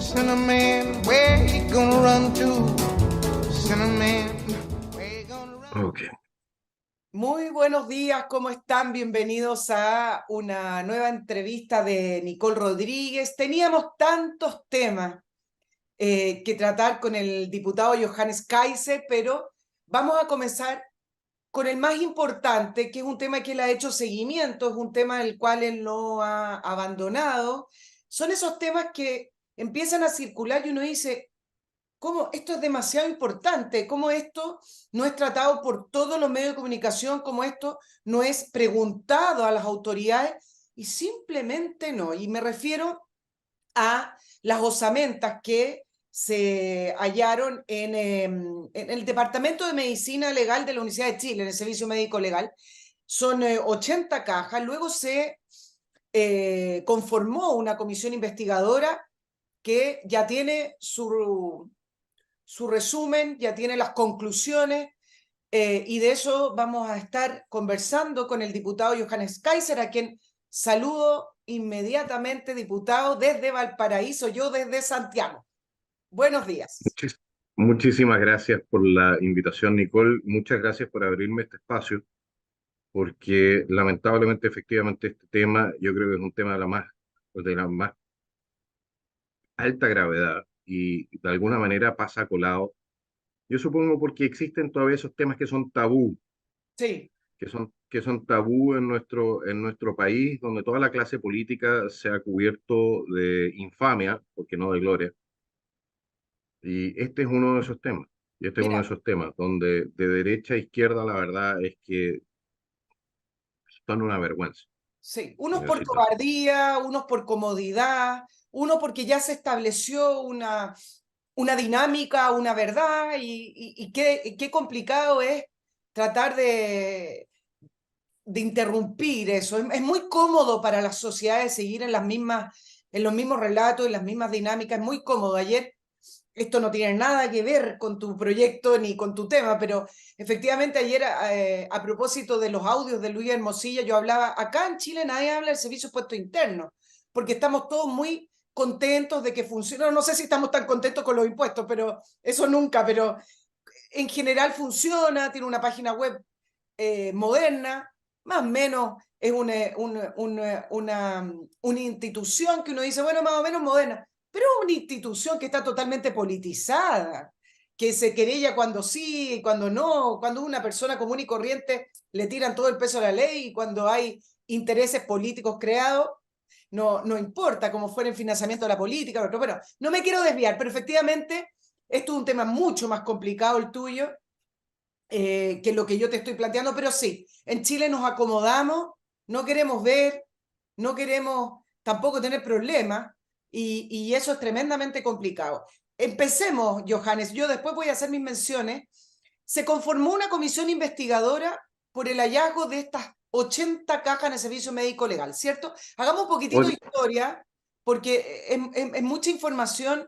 Cinnamon, where you gonna run to? Cinnamon, where you gonna run? Ok. Muy buenos días, ¿cómo están? Bienvenidos a una nueva entrevista de Nicole Rodríguez. Teníamos tantos temas que tratar con el diputado Johannes Kaiser, pero vamos a comenzar con el más importante, que es un tema que él ha hecho seguimiento, es un tema del cual él no ha abandonado. Son esos temas que empiezan a circular y uno dice, ¿cómo esto es demasiado importante? ¿Cómo esto no es tratado por todos los medios de comunicación? ¿Cómo esto no es preguntado a las autoridades? Y simplemente no. Y me refiero a las osamentas que se hallaron en el Departamento de Medicina Legal de la Universidad de Chile, en el Servicio Médico Legal. Son 80 cajas. Luego se conformó una comisión investigadora que ya tiene su resumen, ya tiene las conclusiones, y de eso vamos a estar conversando con el diputado Johannes Kaiser, a quien saludo inmediatamente, diputado, desde Valparaíso, yo desde Santiago. Buenos días. Muchísimas gracias por la invitación, Nicole. Muchas gracias por abrirme este espacio, porque lamentablemente, efectivamente, este tema yo creo que es un tema de la más alta gravedad y de alguna manera pasa colado. Yo supongo porque existen todavía esos temas que son tabú, Sí, que son tabú en nuestro país, donde toda la clase política se ha cubierto de infamia, porque no de gloria. Y este es uno de esos temas. Y este es uno de mira, esos temas donde de derecha a izquierda la verdad es que son una vergüenza, sí, unos por por decirlo así. cobardía, unos por comodidad, uno porque ya se estableció una dinámica, una verdad, y qué complicado es tratar de interrumpir eso. Es muy cómodo para las sociedades seguir en los mismos relatos, en las mismas dinámicas, es muy cómodo. Ayer, esto no tiene nada que ver con tu proyecto ni con tu tema, pero efectivamente ayer, a propósito de los audios de Luis Hermosilla, yo hablaba, acá en Chile nadie habla del servicio de puesto interno, porque estamos todos muy contentos de que funcione. No sé si estamos tan contentos con los impuestos, pero eso nunca, pero en general funciona, tiene una página web moderna, más o menos es una institución que uno dice, bueno, más o menos moderna, pero es una institución que está totalmente politizada, que se querella cuando sí y cuando no, cuando una persona común y corriente le tiran todo el peso a la ley, y cuando hay intereses políticos creados, no importa cómo fuera el financiamiento de la política, pero bueno, no me quiero desviar, pero efectivamente esto es un tema mucho más complicado el tuyo, que lo que yo te estoy planteando, pero sí, en Chile nos acomodamos, no queremos ver, no queremos tampoco tener problemas, y eso es tremendamente complicado. Empecemos, Johannes, yo después voy a hacer mis menciones. Se conformó una comisión investigadora por el hallazgo de estas 80 cajas en el servicio médico legal, ¿cierto? Hagamos un poquitito de Oye, historia, porque es mucha información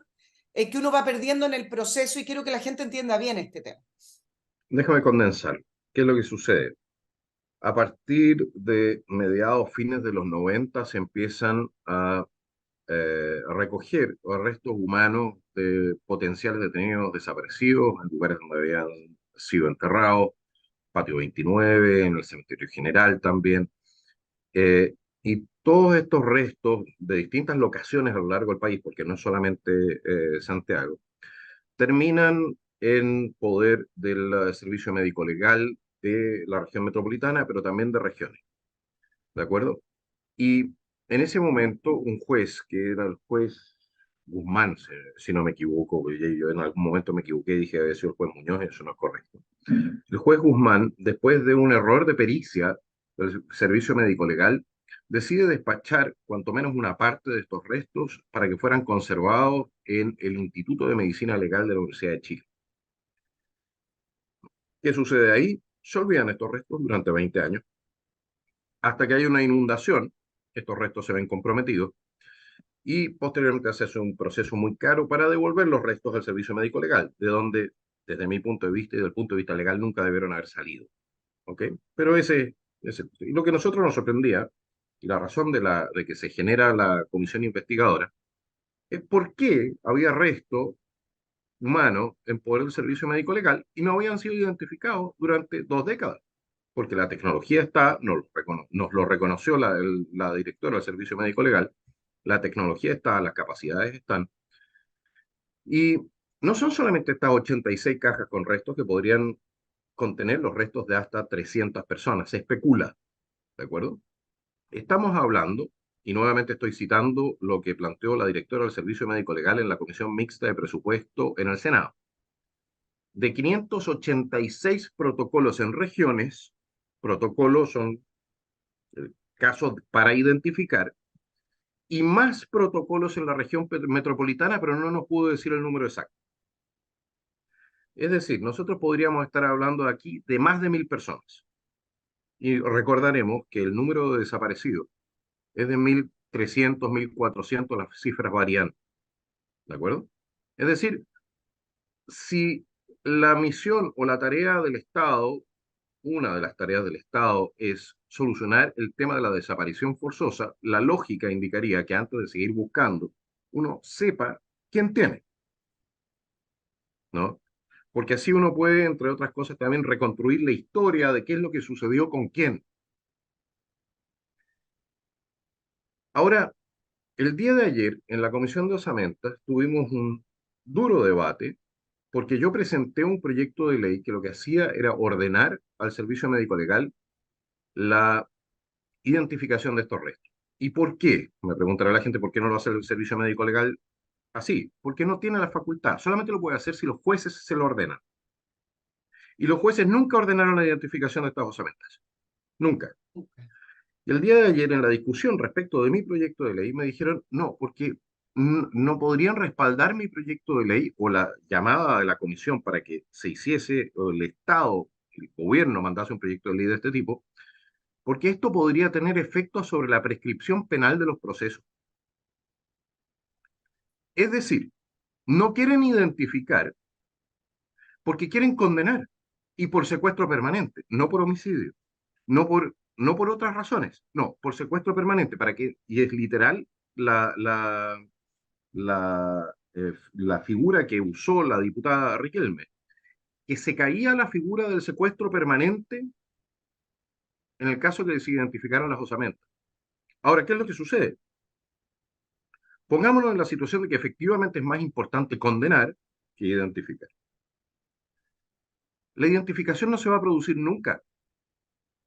que uno va perdiendo en el proceso, y quiero que la gente entienda bien este tema. déjame condensar. ¿Qué es lo que sucede? A partir de mediados, fines de los 90 se empiezan a recoger restos humanos de potenciales detenidos desaparecidos en lugares donde habían sido enterrados, Patio 29, en el Cementerio General también. Y todos estos restos de distintas locaciones a lo largo del país, porque no es solamente Santiago, terminan en poder del Servicio Médico Legal de la región metropolitana, pero también de regiones, ¿de acuerdo? Y en ese momento, un juez, que era el juez Guzmán, si no me equivoco, porque yo en algún momento me equivoqué y dije había sido el juez Muñoz, eso no es correcto. El juez Guzmán, después de un error de pericia del Servicio Médico Legal, decide despachar cuanto menos una parte de estos restos para que fueran conservados en el Instituto de Medicina Legal de la Universidad de Chile. ¿Qué sucede ahí? Se olvidan estos restos durante 20 años, hasta que hay una inundación, estos restos se ven comprometidos, y posteriormente se hace un proceso muy caro para devolver los restos del servicio médico legal, de donde, desde mi punto de vista y del punto de vista legal, nunca debieron haber salido. ¿Ok? Pero y lo que a nosotros nos sorprendía, y la razón de que se genera la comisión investigadora, ¿Por qué había resto humano en poder del servicio médico legal y no habían sido identificados durante 2 décadas? Porque la tecnología está, nos lo reconoció la directora del servicio médico legal, la tecnología está, las capacidades están, y no son solamente estas 86 cajas con restos que podrían contener los restos de hasta 300 personas, se especula, ¿de acuerdo? Estamos hablando, y nuevamente estoy citando lo que planteó la directora del Servicio Médico Legal en la Comisión Mixta de Presupuesto en el Senado, de 586 protocolos en regiones. Protocolos son casos para identificar, y más protocolos en la región metropolitana, pero no nos pudo decir el número exacto. Es decir, nosotros podríamos estar hablando aquí de más de 1.000 personas. Y recordaremos que el número de desaparecidos es de 1.300, 1.400, las cifras varían, ¿de acuerdo? Es decir, si la misión o la tarea del Estado, una de las tareas del Estado es solucionar el tema de la desaparición forzosa, la lógica indicaría que antes de seguir buscando, uno sepa quién tiene, ¿no? Porque así uno puede, entre otras cosas, también reconstruir la historia de qué es lo que sucedió con quién. Ahora, el día de ayer, en la Comisión de Osamentas, tuvimos un duro debate porque yo presenté un proyecto de ley que lo que hacía era ordenar al servicio médico legal la identificación de estos restos. ¿Y por qué? Me preguntará la gente por qué no lo hace el servicio médico legal así. Porque no tiene la facultad. Solamente lo puede hacer si los jueces se lo ordenan. Y los jueces nunca ordenaron la identificación de estas osamentas. Nunca. Y el día de ayer, en la discusión respecto de mi proyecto de ley, me dijeron, no, porque no podrían respaldar mi proyecto de ley o la llamada de la comisión para que se hiciese, o el Estado, el gobierno mandase un proyecto de ley de este tipo, porque esto podría tener efectos sobre la prescripción penal de los procesos. Es decir, no quieren identificar porque quieren condenar, y por secuestro permanente, no por homicidio, no por otras razones, no, por secuestro permanente, para que, y es literal la figura que usó la diputada Riquelme, que se caía la figura del secuestro permanente en el caso que se identificaran las osamentas. Ahora, ¿qué es lo que sucede? Pongámonos en la situación de que efectivamente es más importante condenar que identificar. La identificación no se va a producir nunca,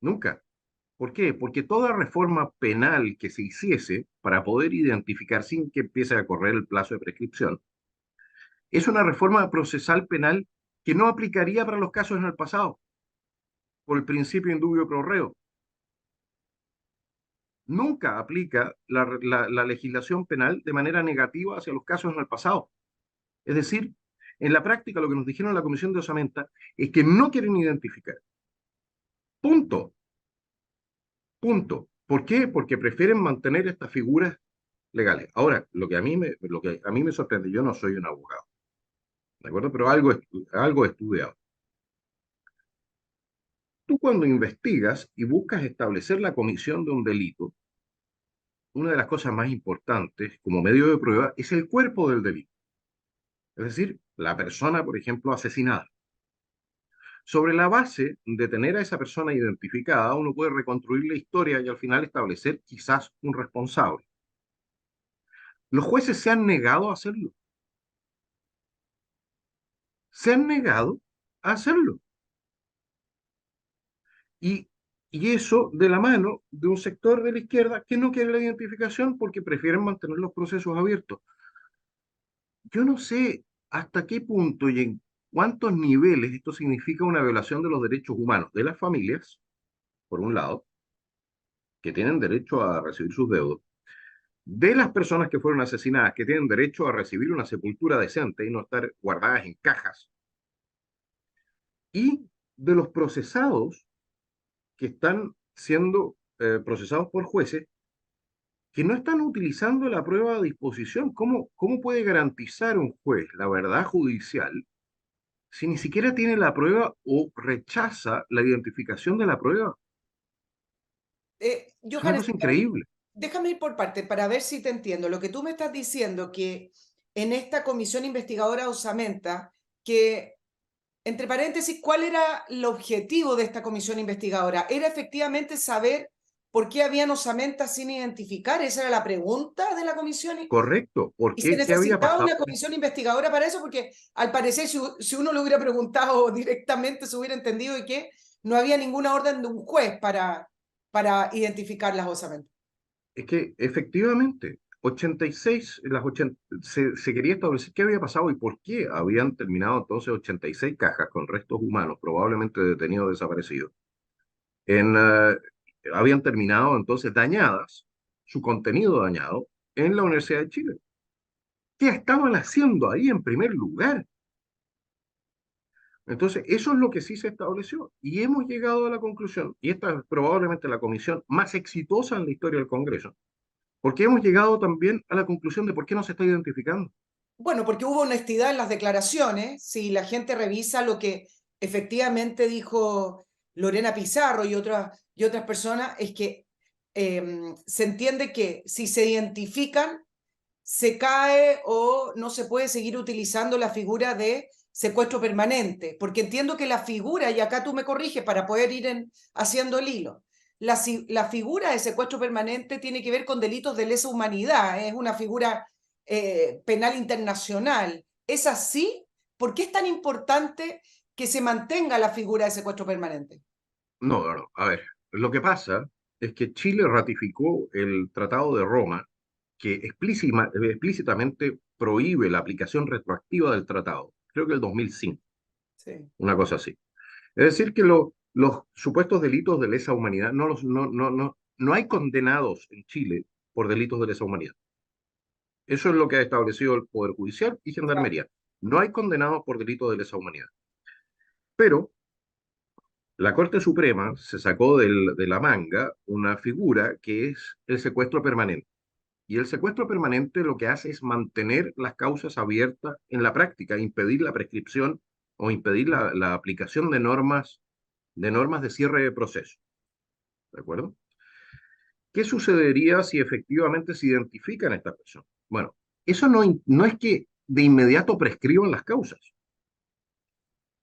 nunca. ¿Por qué? Porque toda reforma penal que se hiciese para poder identificar sin que empiece a correr el plazo de prescripción es una reforma procesal penal que no aplicaría para los casos en el pasado, por el principio indubio pro reo. Nunca aplica la legislación penal de manera negativa hacia los casos en el pasado. Es decir, en la práctica lo que nos dijeron en la Comisión de Osamenta es que no quieren identificar. Punto. Punto. ¿Por qué? Porque prefieren mantener estas figuras legales. Ahora, lo que a mí me sorprende, yo no soy un abogado, ¿de acuerdo? Pero algo he estudiado. Tú cuando investigas y buscas establecer la comisión de un delito, una de las cosas más importantes como medio de prueba es el cuerpo del delito. Es decir, la persona, por ejemplo, asesinada. Sobre la base de tener a esa persona identificada, uno puede reconstruir la historia y al final establecer quizás un responsable. Los jueces se han negado a hacerlo. Se han negado a hacerlo. Y, y eso de la mano de un sector de la izquierda que no quiere la identificación porque prefieren mantener los procesos abiertos. Yo no sé hasta qué punto y en cuántos niveles esto significa una violación de los derechos humanos de las familias, por un lado, que tienen derecho a recibir sus deudos, de las personas que fueron asesinadas, que tienen derecho a recibir una sepultura decente y no estar guardadas en cajas, y de los procesados que están siendo procesados por jueces que no están utilizando la prueba a disposición. ¿Cómo puede garantizar un juez la verdad judicial si ni siquiera tiene la prueba o rechaza la identificación de la prueba? Es una Johannes, cosa increíble. déjame ir por parte para ver si te entiendo. Lo que tú me estás diciendo que en esta comisión investigadora Osamenta, que, entre paréntesis, ¿cuál era el objetivo de esta comisión investigadora? ¿Era efectivamente saber por qué habían osamentas sin identificar? ¿Esa era la pregunta de la comisión? Correcto. ¿Por ¿Y se qué? ¿Qué había necesitaba pasado? una comisión investigadora para eso? Porque al parecer, si uno lo hubiera preguntado directamente, se hubiera entendido de que no había ninguna orden de un juez para identificar las osamentas. Es que efectivamente, 86, se quería establecer qué había pasado y por qué habían terminado entonces 86 cajas con restos humanos, probablemente detenidos o desaparecidos. Habían terminado entonces dañadas, su contenido dañado, en la Universidad de Chile. ¿Qué estaban haciendo ahí en primer lugar? Entonces, eso es lo que sí se estableció y hemos llegado a la conclusión, y esta es probablemente la comisión más exitosa en la historia del Congreso, porque hemos llegado también a la conclusión de por qué no se está identificando. Bueno, porque hubo honestidad en las declaraciones. Si la gente revisa lo que efectivamente dijo Lorena Pizarro y otras personas, es que se entiende que si se identifican, se cae o no se puede seguir utilizando la figura de secuestro permanente, porque entiendo que la figura, y acá tú me corriges para poder ir haciendo el hilo, la figura de secuestro permanente tiene que ver con delitos de lesa humanidad, es una figura penal internacional. ¿Es así? ¿Por qué es tan importante que se mantenga la figura de secuestro permanente? No, no, no. A ver, lo que pasa es que Chile ratificó el Tratado de Roma, que explícitamente prohíbe la aplicación retroactiva del tratado. Creo que el 2005, Sí. una cosa así. Es decir, que los supuestos delitos de lesa humanidad no hay condenados en Chile por delitos de lesa humanidad. Eso es lo que ha establecido el Poder Judicial y Claro. Gendarmería. No hay condenados por delitos de lesa humanidad. Pero la Corte Suprema se sacó de la manga una figura que es el secuestro permanente. Y el secuestro permanente lo que hace es mantener las causas abiertas en la práctica, impedir la prescripción o impedir la aplicación de normas de cierre de proceso. ¿De acuerdo? ¿Qué sucedería si efectivamente se identifican a estas personas? Bueno, eso no es que de inmediato prescriban las causas,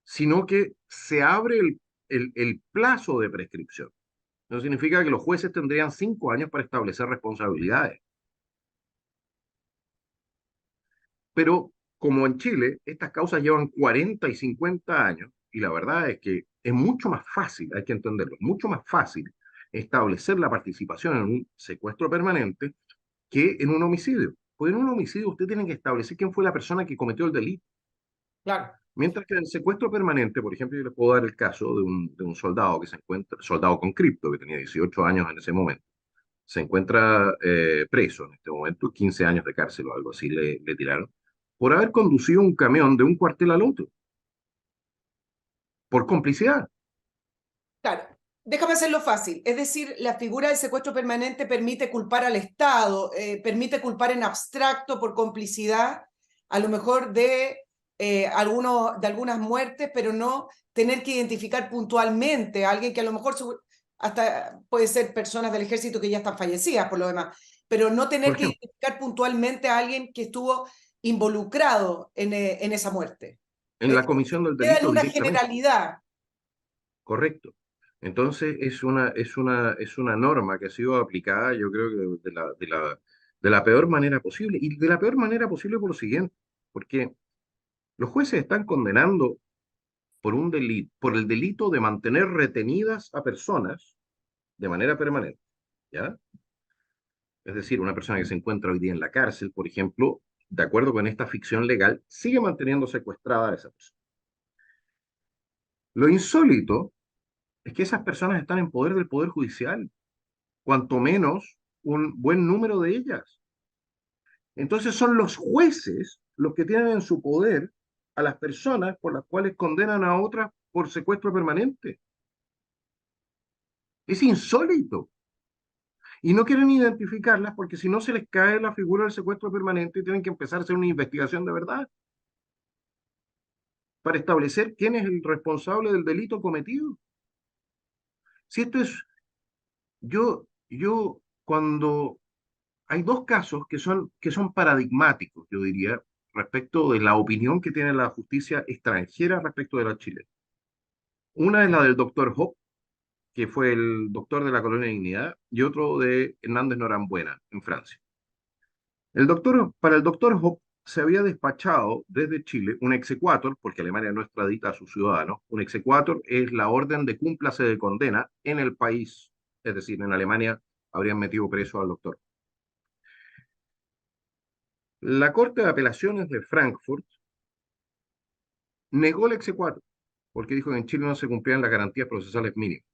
sino que se abre el plazo de prescripción. Eso significa que los jueces tendrían 5 años para establecer responsabilidades. Pero como en Chile, estas causas llevan 40 y 50 años, y la verdad es que es mucho más fácil, hay que entenderlo, mucho más fácil establecer la participación en un secuestro permanente que en un homicidio. Pues en un homicidio usted tiene que establecer quién fue la persona que cometió el delito. Claro. Mientras que en el secuestro permanente, por ejemplo, yo les puedo dar el caso de un soldado que se encuentra, soldado con cripto, que tenía 18 años en ese momento, se encuentra preso en este momento, 15 años de cárcel o algo así le tiraron, por haber conducido un camión de un cuartel al otro, por complicidad. Claro, déjame hacerlo fácil. Es decir, la figura del secuestro permanente permite culpar al Estado, permite culpar en abstracto por complicidad, a lo mejor de algunas muertes, pero no tener que identificar puntualmente a alguien que a lo mejor hasta puede ser personas del ejército que ya están fallecidas por lo demás, pero no tener Por que ejemplo, identificar puntualmente a alguien que estuvo involucrado en esa muerte. en la comisión del Queda en delito una directamente, generalidad. correcto. Entonces es una norma que ha sido aplicada, yo creo que de la peor manera posible, y de la peor manera posible por lo siguiente, porque los jueces están condenando por el delito de mantener retenidas a personas de manera permanente, ¿ya? Es decir, una persona que se encuentra hoy día en la cárcel, por ejemplo, de acuerdo con esta ficción legal, sigue manteniendo secuestrada a esa persona. Lo insólito es que esas personas están en poder del Poder Judicial, cuanto menos un buen número de ellas. Entonces son los jueces los que tienen en su poder a las personas por las cuales condenan a otras por secuestro permanente. Es insólito. Y no quieren identificarlas porque si no se les cae la figura del secuestro permanente y tienen que empezar a hacer una investigación de verdad para establecer quién es el responsable del delito cometido. Si esto es, yo cuando hay dos casos que son paradigmáticos, yo diría, respecto de la opinión que tiene la justicia extranjera respecto de la chilena. Una es la del doctor Hop, que fue el doctor de la Colonia de Dignidad, y otro de Hernández Norambuena, en Francia. Para el doctor Hop se había despachado desde Chile un exequatur, porque Alemania no extradita a sus ciudadanos. Un exequatur es la orden de cúmplase de condena en el país, es decir, en Alemania habrían metido preso al doctor. La Corte de Apelaciones de Frankfurt negó el exequatur, porque dijo que en Chile no se cumplían las garantías procesales mínimas.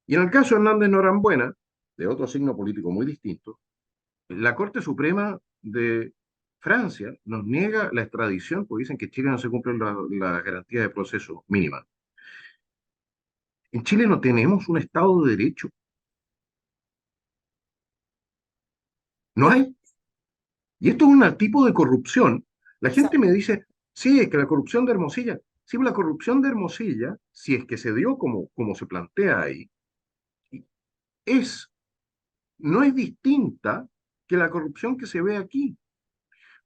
Y en el caso de Hernández Norambuena, de otro signo político muy distinto, la Corte Suprema de Francia nos niega la extradición porque dicen que en Chile no se cumplen las garantías de proceso mínimas. En Chile no tenemos un Estado de Derecho. No Yo, hay. Y esto es un tipo de corrupción. La gente exacto. me dice, sí, es que la corrupción de Hermosilla. Sí, pero la corrupción de Hermosilla, si es que se dio como se plantea ahí, es, no es distinta que la corrupción que se ve aquí.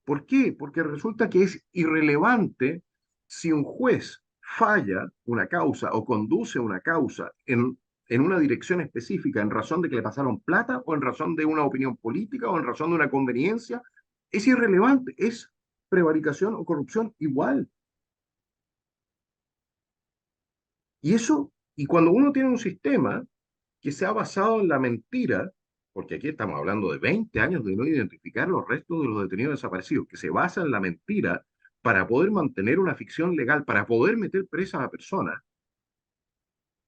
¿Por qué? Porque resulta que es irrelevante si un juez falla una causa o conduce una causa en una dirección específica en razón de que le pasaron plata o en razón de una opinión política o en razón de una conveniencia. Es irrelevante, es prevaricación o corrupción igual. Y eso, y cuando uno tiene un sistema que se ha basado en la mentira, porque aquí estamos hablando de 20 años de no identificar los restos de los detenidos desaparecidos, que se basa en la mentira para poder mantener una ficción legal, para poder meter presas a personas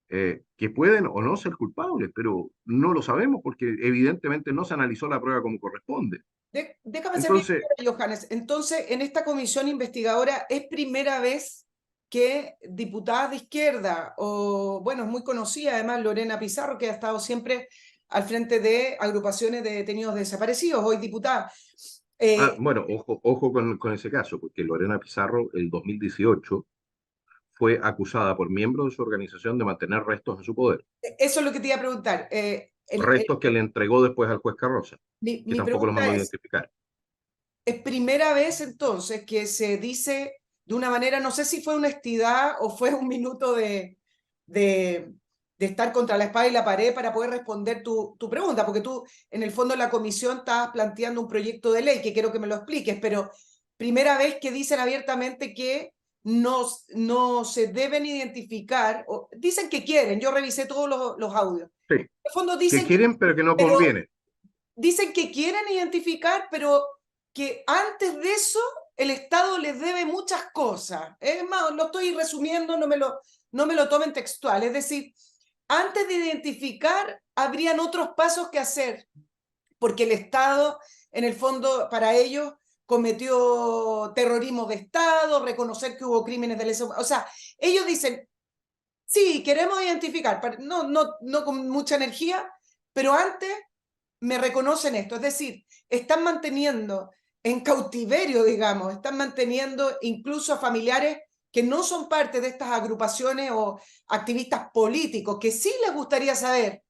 que pueden o no ser culpables, pero no lo sabemos porque evidentemente no se analizó la prueba como corresponde. Déjame ser bien Entonces, clara, Johannes. Entonces, en esta comisión investigadora es primera vez que diputadas de izquierda, o bueno, es muy conocida además Lorena Pizarro, que ha estado siempre al frente de agrupaciones de detenidos desaparecidos, hoy diputada. bueno, ojo con ese caso, porque Lorena Pizarro, el 2018, fue acusada por miembros de su organización de mantener restos en su poder. Eso es lo que te iba a preguntar. Restos que le entregó después al juez Carroza, que Mi tampoco los pregunta mandó a es, identificar. ¿es primera vez entonces que se dice de una manera, no sé si fue honestidad o fue un minuto de, de estar contra la espada y la pared para poder responder tu pregunta? Porque tú, en el fondo, en la comisión estabas planteando un proyecto de ley que quiero que me lo expliques, pero primera vez que dicen abiertamente que no se deben identificar, o dicen que quieren, yo revisé todos los audios. Sí, En el fondo que dicen que, quieren, pero que no pero conviene. dicen que quieren identificar, pero que antes de eso el Estado les debe muchas cosas. Es más, lo estoy resumiendo, no me lo tomen textual. Es decir, antes de identificar, habrían otros pasos que hacer, porque el Estado, en el fondo, para ellos, cometió terrorismo de Estado, reconocer que hubo crímenes de lesa humanidad. O sea, ellos dicen, sí, queremos identificar, no con mucha energía, pero antes me reconocen esto, es decir, están manteniendo en cautiverio, digamos, están manteniendo incluso a familiares que no son parte de estas agrupaciones o activistas políticos, que sí les gustaría saber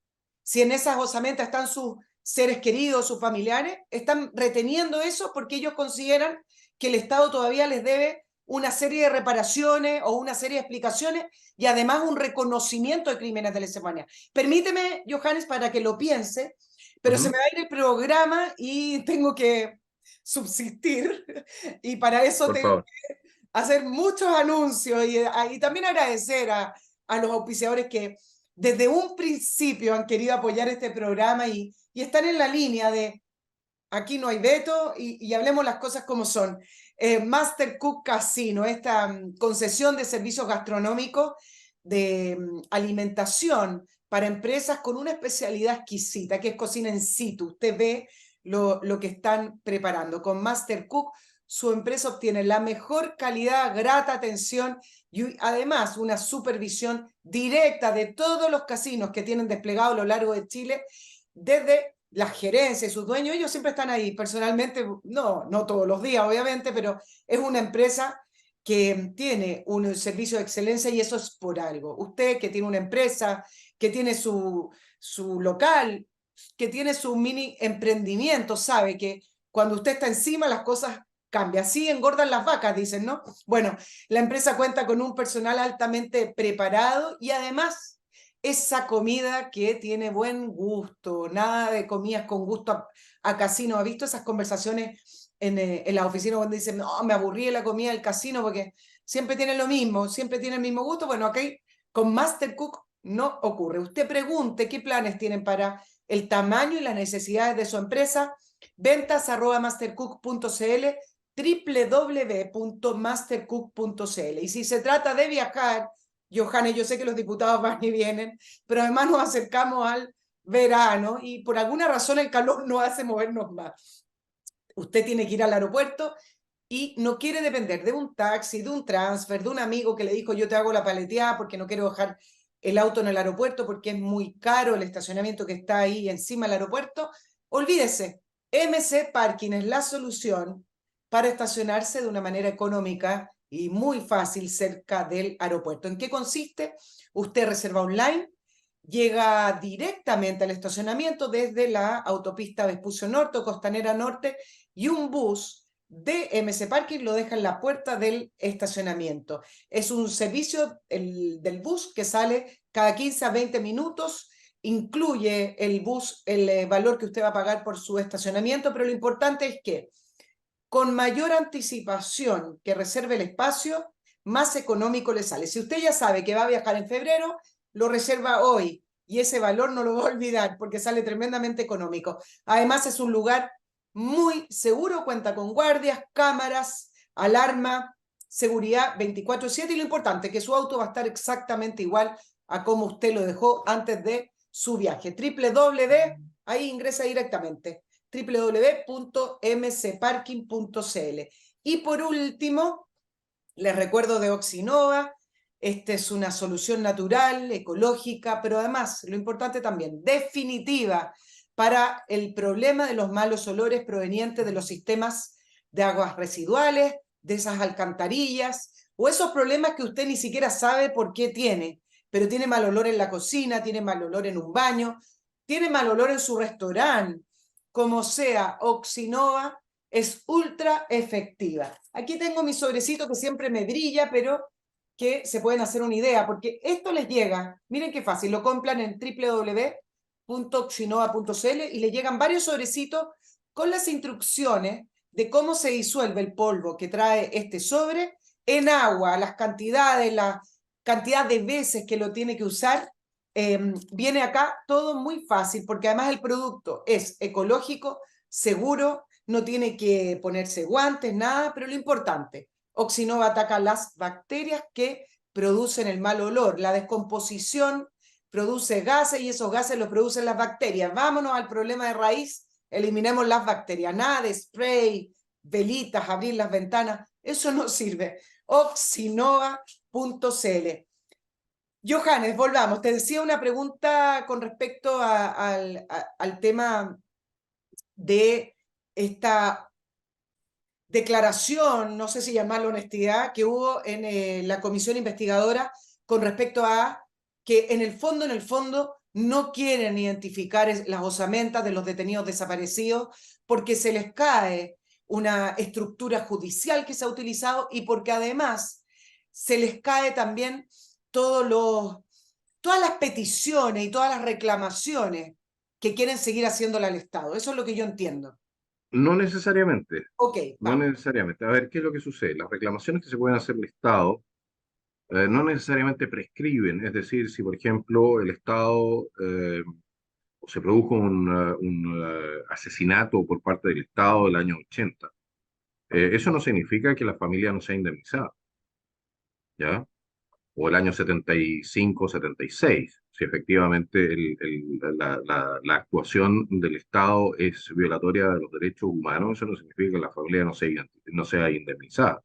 si en esas osamentas están sus seres queridos, sus familiares, están reteniendo eso porque ellos consideran que el Estado todavía les debe una serie de reparaciones o una serie de explicaciones y además un reconocimiento de crímenes de lesa humanidad. Permíteme, Johannes, para que lo piense, pero se me va a ir el programa y tengo que subsistir y para eso Por tengo favor. que hacer muchos anuncios y también agradecer a los auspiciadores que desde un principio han querido apoyar este programa y están en la línea de aquí no hay veto y hablemos las cosas como son. Master Cook Casino, esta concesión de servicios gastronómicos de alimentación para empresas con una especialidad exquisita, que es cocina in situ. Usted ve lo que están preparando. Con Master Cook, su empresa obtiene la mejor calidad, grata atención y además una supervisión directa de todos los casinos que tienen desplegado a lo largo de Chile, desde la gerencia y sus dueños. Ellos siempre están ahí. Personalmente, no todos los días, obviamente, pero es una empresa que tiene un servicio de excelencia y eso es por algo. Usted que tiene una empresa, que tiene su local, que tiene su mini emprendimiento sabe que cuando usted está encima las cosas cambian. Así engordan las vacas, dicen, ¿no? Bueno, la empresa cuenta con un personal altamente preparado y además esa comida que tiene buen gusto, nada de comidas con gusto a casino. ¿Ha visto esas conversaciones en la oficina cuando dicen, no, me aburrí de la comida del casino porque siempre tienen lo mismo, siempre tienen el mismo gusto? Bueno, aquí con Mastercook no ocurre. Usted pregunte qué planes tienen para el tamaño y las necesidades de su empresa. Ventas@mastercook.cl, www.mastercook.cl. Y si se trata de viajar, Johannes, yo sé que los diputados van y vienen, pero además nos acercamos al verano y por alguna razón el calor nos hace movernos más. Usted tiene que ir al aeropuerto y no quiere depender de un taxi, de un transfer, de un amigo que le dijo yo te hago la paleteada porque no quiero dejar el auto en el aeropuerto porque es muy caro el estacionamiento que está ahí encima del aeropuerto. Olvídese, MC Parking es la solución para estacionarse de una manera económica y muy fácil cerca del aeropuerto. ¿En qué consiste? Usted reserva online, llega directamente al estacionamiento desde la autopista Vespucio Norte o Costanera Norte y un bus de MC Parking lo deja en la puerta del estacionamiento. Es un servicio del bus que sale cada 15 a 20 minutos, incluye el bus el valor que usted va a pagar por su estacionamiento, pero lo importante es que con mayor anticipación que reserve el espacio, más económico le sale. Si usted ya sabe que va a viajar en febrero, lo reserva hoy y ese valor no lo va a olvidar porque sale tremendamente económico. Además es un lugar muy seguro, cuenta con guardias, cámaras, alarma, seguridad 24/7 y lo importante, que su auto va a estar exactamente igual a como usted lo dejó antes de su viaje. Ahí ingresa directamente www.mcparking.cl. Y por último, les recuerdo de Oxinova. Esta es una solución natural, ecológica, pero además, lo importante también, definitiva para el problema de los malos olores provenientes de los sistemas de aguas residuales, de esas alcantarillas, o esos problemas que usted ni siquiera sabe por qué tiene, pero tiene mal olor en la cocina, tiene mal olor en un baño, tiene mal olor en su restaurante, como sea, Oxinova es ultra efectiva. Aquí tengo mi sobrecito que siempre me brilla, pero que se pueden hacer una idea, porque esto les llega, miren qué fácil, lo compran en www.oxinova.cl y le llegan varios sobrecitos con las instrucciones de cómo se disuelve el polvo que trae este sobre en agua, las cantidades, la cantidad de veces que lo tiene que usar. Viene acá todo muy fácil, porque además el producto es ecológico, seguro, no tiene que ponerse guantes, nada, pero lo importante, Oxinova ataca las bacterias que producen el mal olor. La descomposición produce gases y esos gases los producen las bacterias. Vámonos al problema de raíz, eliminemos las bacterias. Nada de spray, velitas, abrir las ventanas, eso no sirve. Oxinova.cl. Johannes, volvamos. Te decía una pregunta con respecto al tema de esta declaración, no sé si llamarlo honestidad, que hubo en la comisión investigadora con respecto a que en el fondo, no quieren identificar las osamentas de los detenidos desaparecidos porque se les cae una estructura judicial que se ha utilizado y porque además se les cae también todas las peticiones y todas las reclamaciones que quieren seguir haciéndole al Estado. Eso es lo que yo entiendo. No necesariamente, Ok, no vamos. necesariamente. A ver, ¿qué es lo que sucede? Las reclamaciones que se pueden hacer al Estado no necesariamente prescriben. Es decir, si por ejemplo el Estado se produjo un asesinato por parte del Estado del año 80, eso no significa que la familia no sea indemnizada, ¿ya? O el año 75, 76, si efectivamente la actuación del Estado es violatoria de los derechos humanos, eso no significa que la familia no sea indemnizada.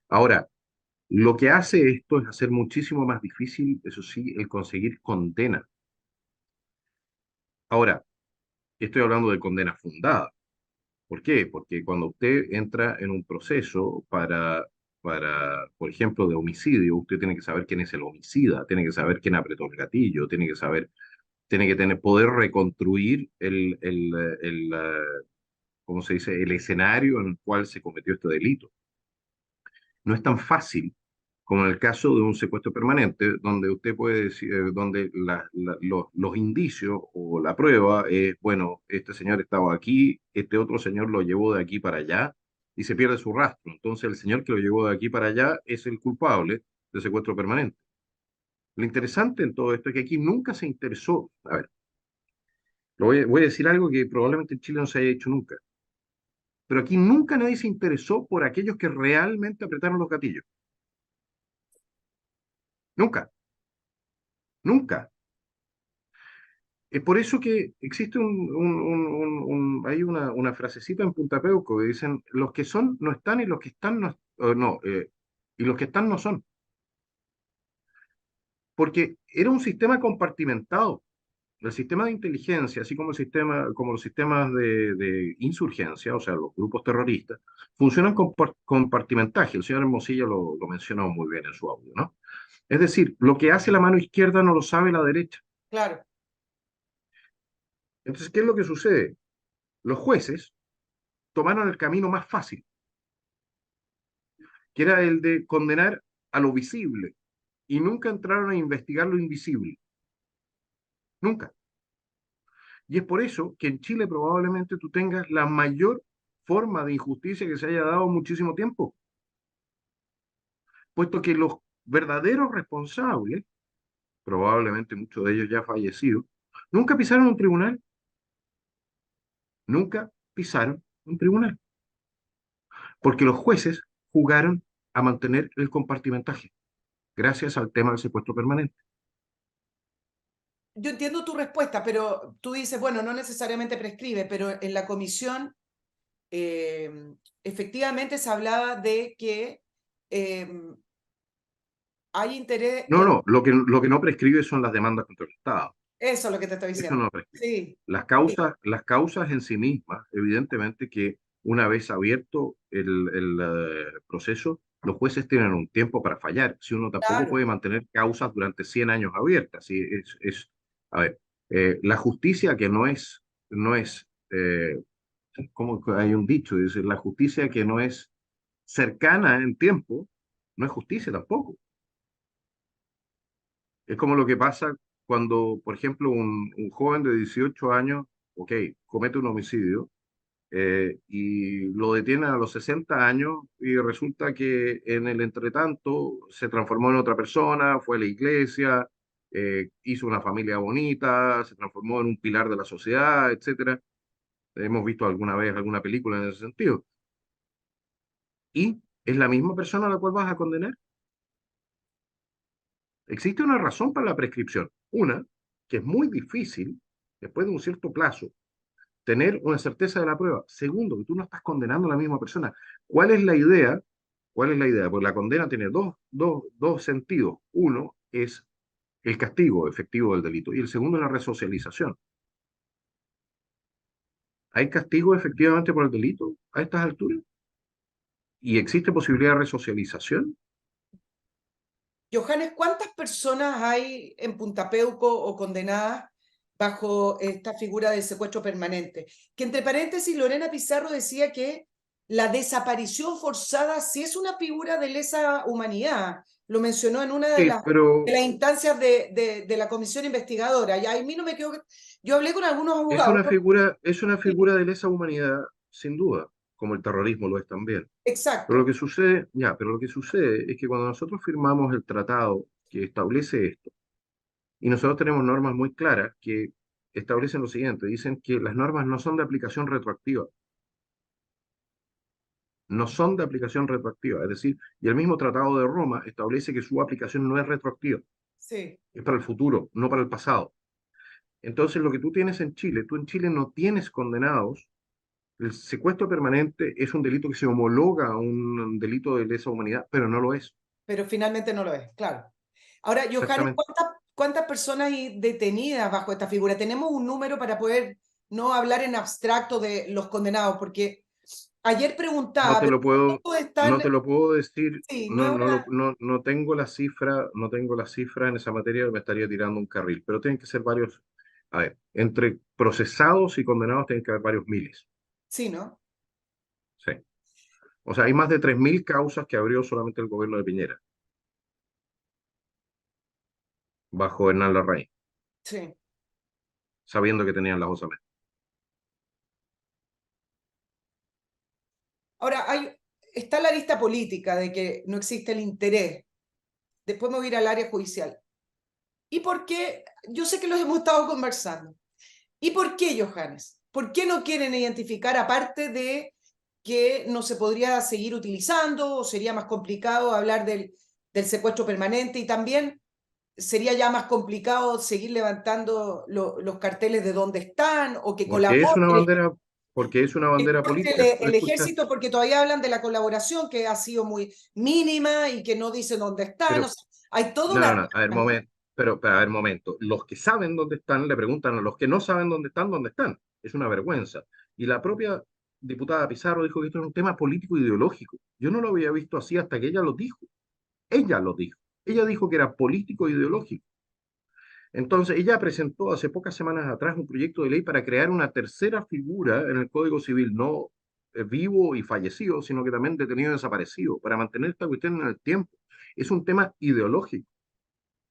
Ahora, lo que hace esto es hacer muchísimo más difícil, eso sí, el conseguir condena. Ahora, estoy hablando de condena fundada. ¿Por qué? Porque cuando usted entra en un proceso por ejemplo, de homicidio, usted tiene que saber quién es el homicida, tiene que saber quién apretó el gatillo, tiene que saber tiene que poder reconstruir ¿cómo se dice?, el escenario en el cual se cometió este delito. No es tan fácil como en el caso de un secuestro permanente, donde usted puede decir, donde los indicios o la prueba es, bueno, este señor estaba aquí, este otro señor lo llevó de aquí para allá y se pierde su rastro. Entonces el señor que lo llevó de aquí para allá es el culpable de secuestro permanente. Lo interesante en todo esto es que aquí nunca se interesó, a ver, voy a decir algo que probablemente en Chile no se haya hecho nunca, pero aquí nunca nadie se interesó por aquellos que realmente apretaron los gatillos. Nunca, nunca. Es por eso que existe hay una frasecita en Punta Peuco que dicen, los que son no están y los que están no, no y los que están no son. Porque era un sistema compartimentado. El sistema de inteligencia, así como, como los sistemas de insurgencia, o sea, los grupos terroristas, funcionan con compartimentaje. El señor Hermosilla lo mencionó muy bien en su audio, ¿no? Es decir, lo que hace la mano izquierda no lo sabe la derecha. Claro. Entonces, ¿qué es lo que sucede? Los jueces tomaron el camino más fácil, que era el de condenar a lo visible, y nunca entraron a investigar lo invisible. Nunca. Y es por eso que en Chile probablemente tú tengas la mayor forma de injusticia que se haya dado en muchísimo tiempo, puesto que los verdaderos responsables, probablemente muchos de ellos ya fallecidos, nunca pisaron un tribunal, nunca pisaron un tribunal, porque los jueces jugaron a mantener el compartimentaje, gracias al tema del secuestro permanente. Yo entiendo tu respuesta, pero tú dices, bueno, no necesariamente prescribe, pero en la comisión efectivamente se hablaba de que hay interés No, en... no, lo que no prescribe son las demandas contra el Estado. Eso es lo que te estoy Eso diciendo. no prescribe. Sí, Las causas en sí mismas, evidentemente que una vez abierto el proceso, los jueces tienen un tiempo para fallar. Si uno tampoco claro. puede mantener causas durante 100 años abiertas. ¿Sí? A ver, la justicia que no es, como hay un dicho, dice, la justicia que no es cercana en tiempo, no es justicia tampoco. Es como lo que pasa cuando, por ejemplo, un joven de 18 años, ok, comete un homicidio y lo detienen a los 60 años y resulta que en el entretanto se transformó en otra persona, fue a la iglesia, hizo una familia bonita, se transformó en un pilar de la sociedad, etcétera. Hemos visto alguna vez alguna película en ese sentido. Y es la misma persona a la cual vas a condenar. Existe una razón para la prescripción. Una, que es muy difícil, después de un cierto plazo, tener una certeza de la prueba. Segundo, que tú no estás condenando a la misma persona. ¿Cuál es la idea? ¿Cuál es la idea? Pues la condena tiene dos sentidos. Uno es el castigo efectivo del delito y el segundo es la resocialización. ¿Hay castigo efectivamente por el delito a estas alturas? ¿Y existe posibilidad de resocialización? Johannes, ¿cuántas personas hay en Punta Peuco o condenadas bajo esta figura del secuestro permanente? Que entre paréntesis, Lorena Pizarro decía que la desaparición forzada sí es una figura de lesa humanidad. Lo mencionó en una de Sí, de pero las instancias de la comisión investigadora. Y a mí no me quedó... Yo hablé con algunos es abogados. una figura, es una Sí, figura de lesa humanidad, sin duda, como el terrorismo lo es también. Pero lo exacto. que sucede, ya, pero lo que sucede es que cuando nosotros firmamos el tratado que establece esto, y nosotros tenemos normas muy claras que establecen lo siguiente, dicen que las normas no son de aplicación retroactiva, no son de aplicación retroactiva, es decir, y el mismo Tratado de Roma establece que su aplicación no es retroactiva, Sí. es para el futuro, no para el pasado. Entonces, lo que tú tienes en Chile, tú en Chile no tienes condenados. El secuestro permanente es un delito que se homologa a un delito de lesa humanidad, pero no lo es. Pero finalmente no lo es, claro. Ahora, Johannes, Exactamente. ¿cuántas personas hay detenidas bajo esta figura? Tenemos un número para poder no hablar en abstracto de los condenados, porque ayer No preguntaba, te pero lo puedo, ¿cuántos no están? te lo puedo decir, Sí, no no, es una... no tengo la cifra, no tengo la cifra en esa materia, me estaría tirando un carril, pero tienen que ser varios, A ver, entre procesados y condenados tienen que haber varios miles. Sí, ¿no? Sí. O sea, hay más de 3.000 causas que abrió solamente el gobierno de Piñera, bajo Hernán Larraín, Sí. sabiendo que tenían las osamentas. Ahora, está la lista política de que no existe el interés. Después me voy a ir al área judicial. ¿Y por qué? Yo sé que los hemos estado conversando. ¿Y por qué, Johannes? ¿Por qué no quieren identificar, aparte de que no se podría seguir utilizando o sería más complicado hablar del secuestro permanente y también sería ya más complicado seguir levantando los carteles de dónde están o que Porque es colaboren una bandera, porque es una bandera política. Pero el escucha, ejército, porque todavía hablan de la colaboración que ha sido muy mínima y que no dicen dónde están. O pero sea, hay toda no, una... no, no, a ver, momento, pero a ver, momento. Los que saben dónde están le preguntan a los que no saben dónde están. Es una vergüenza. Y la propia diputada Pizarro dijo que esto es un tema político ideológico. Yo no lo había visto así hasta que ella lo dijo. Ella lo dijo. Ella dijo que era político ideológico. Entonces, ella presentó hace pocas semanas atrás un proyecto de ley para crear una tercera figura en el Código Civil, no vivo y fallecido, sino que también detenido y desaparecido, para mantener esta cuestión en el tiempo. Es un tema ideológico,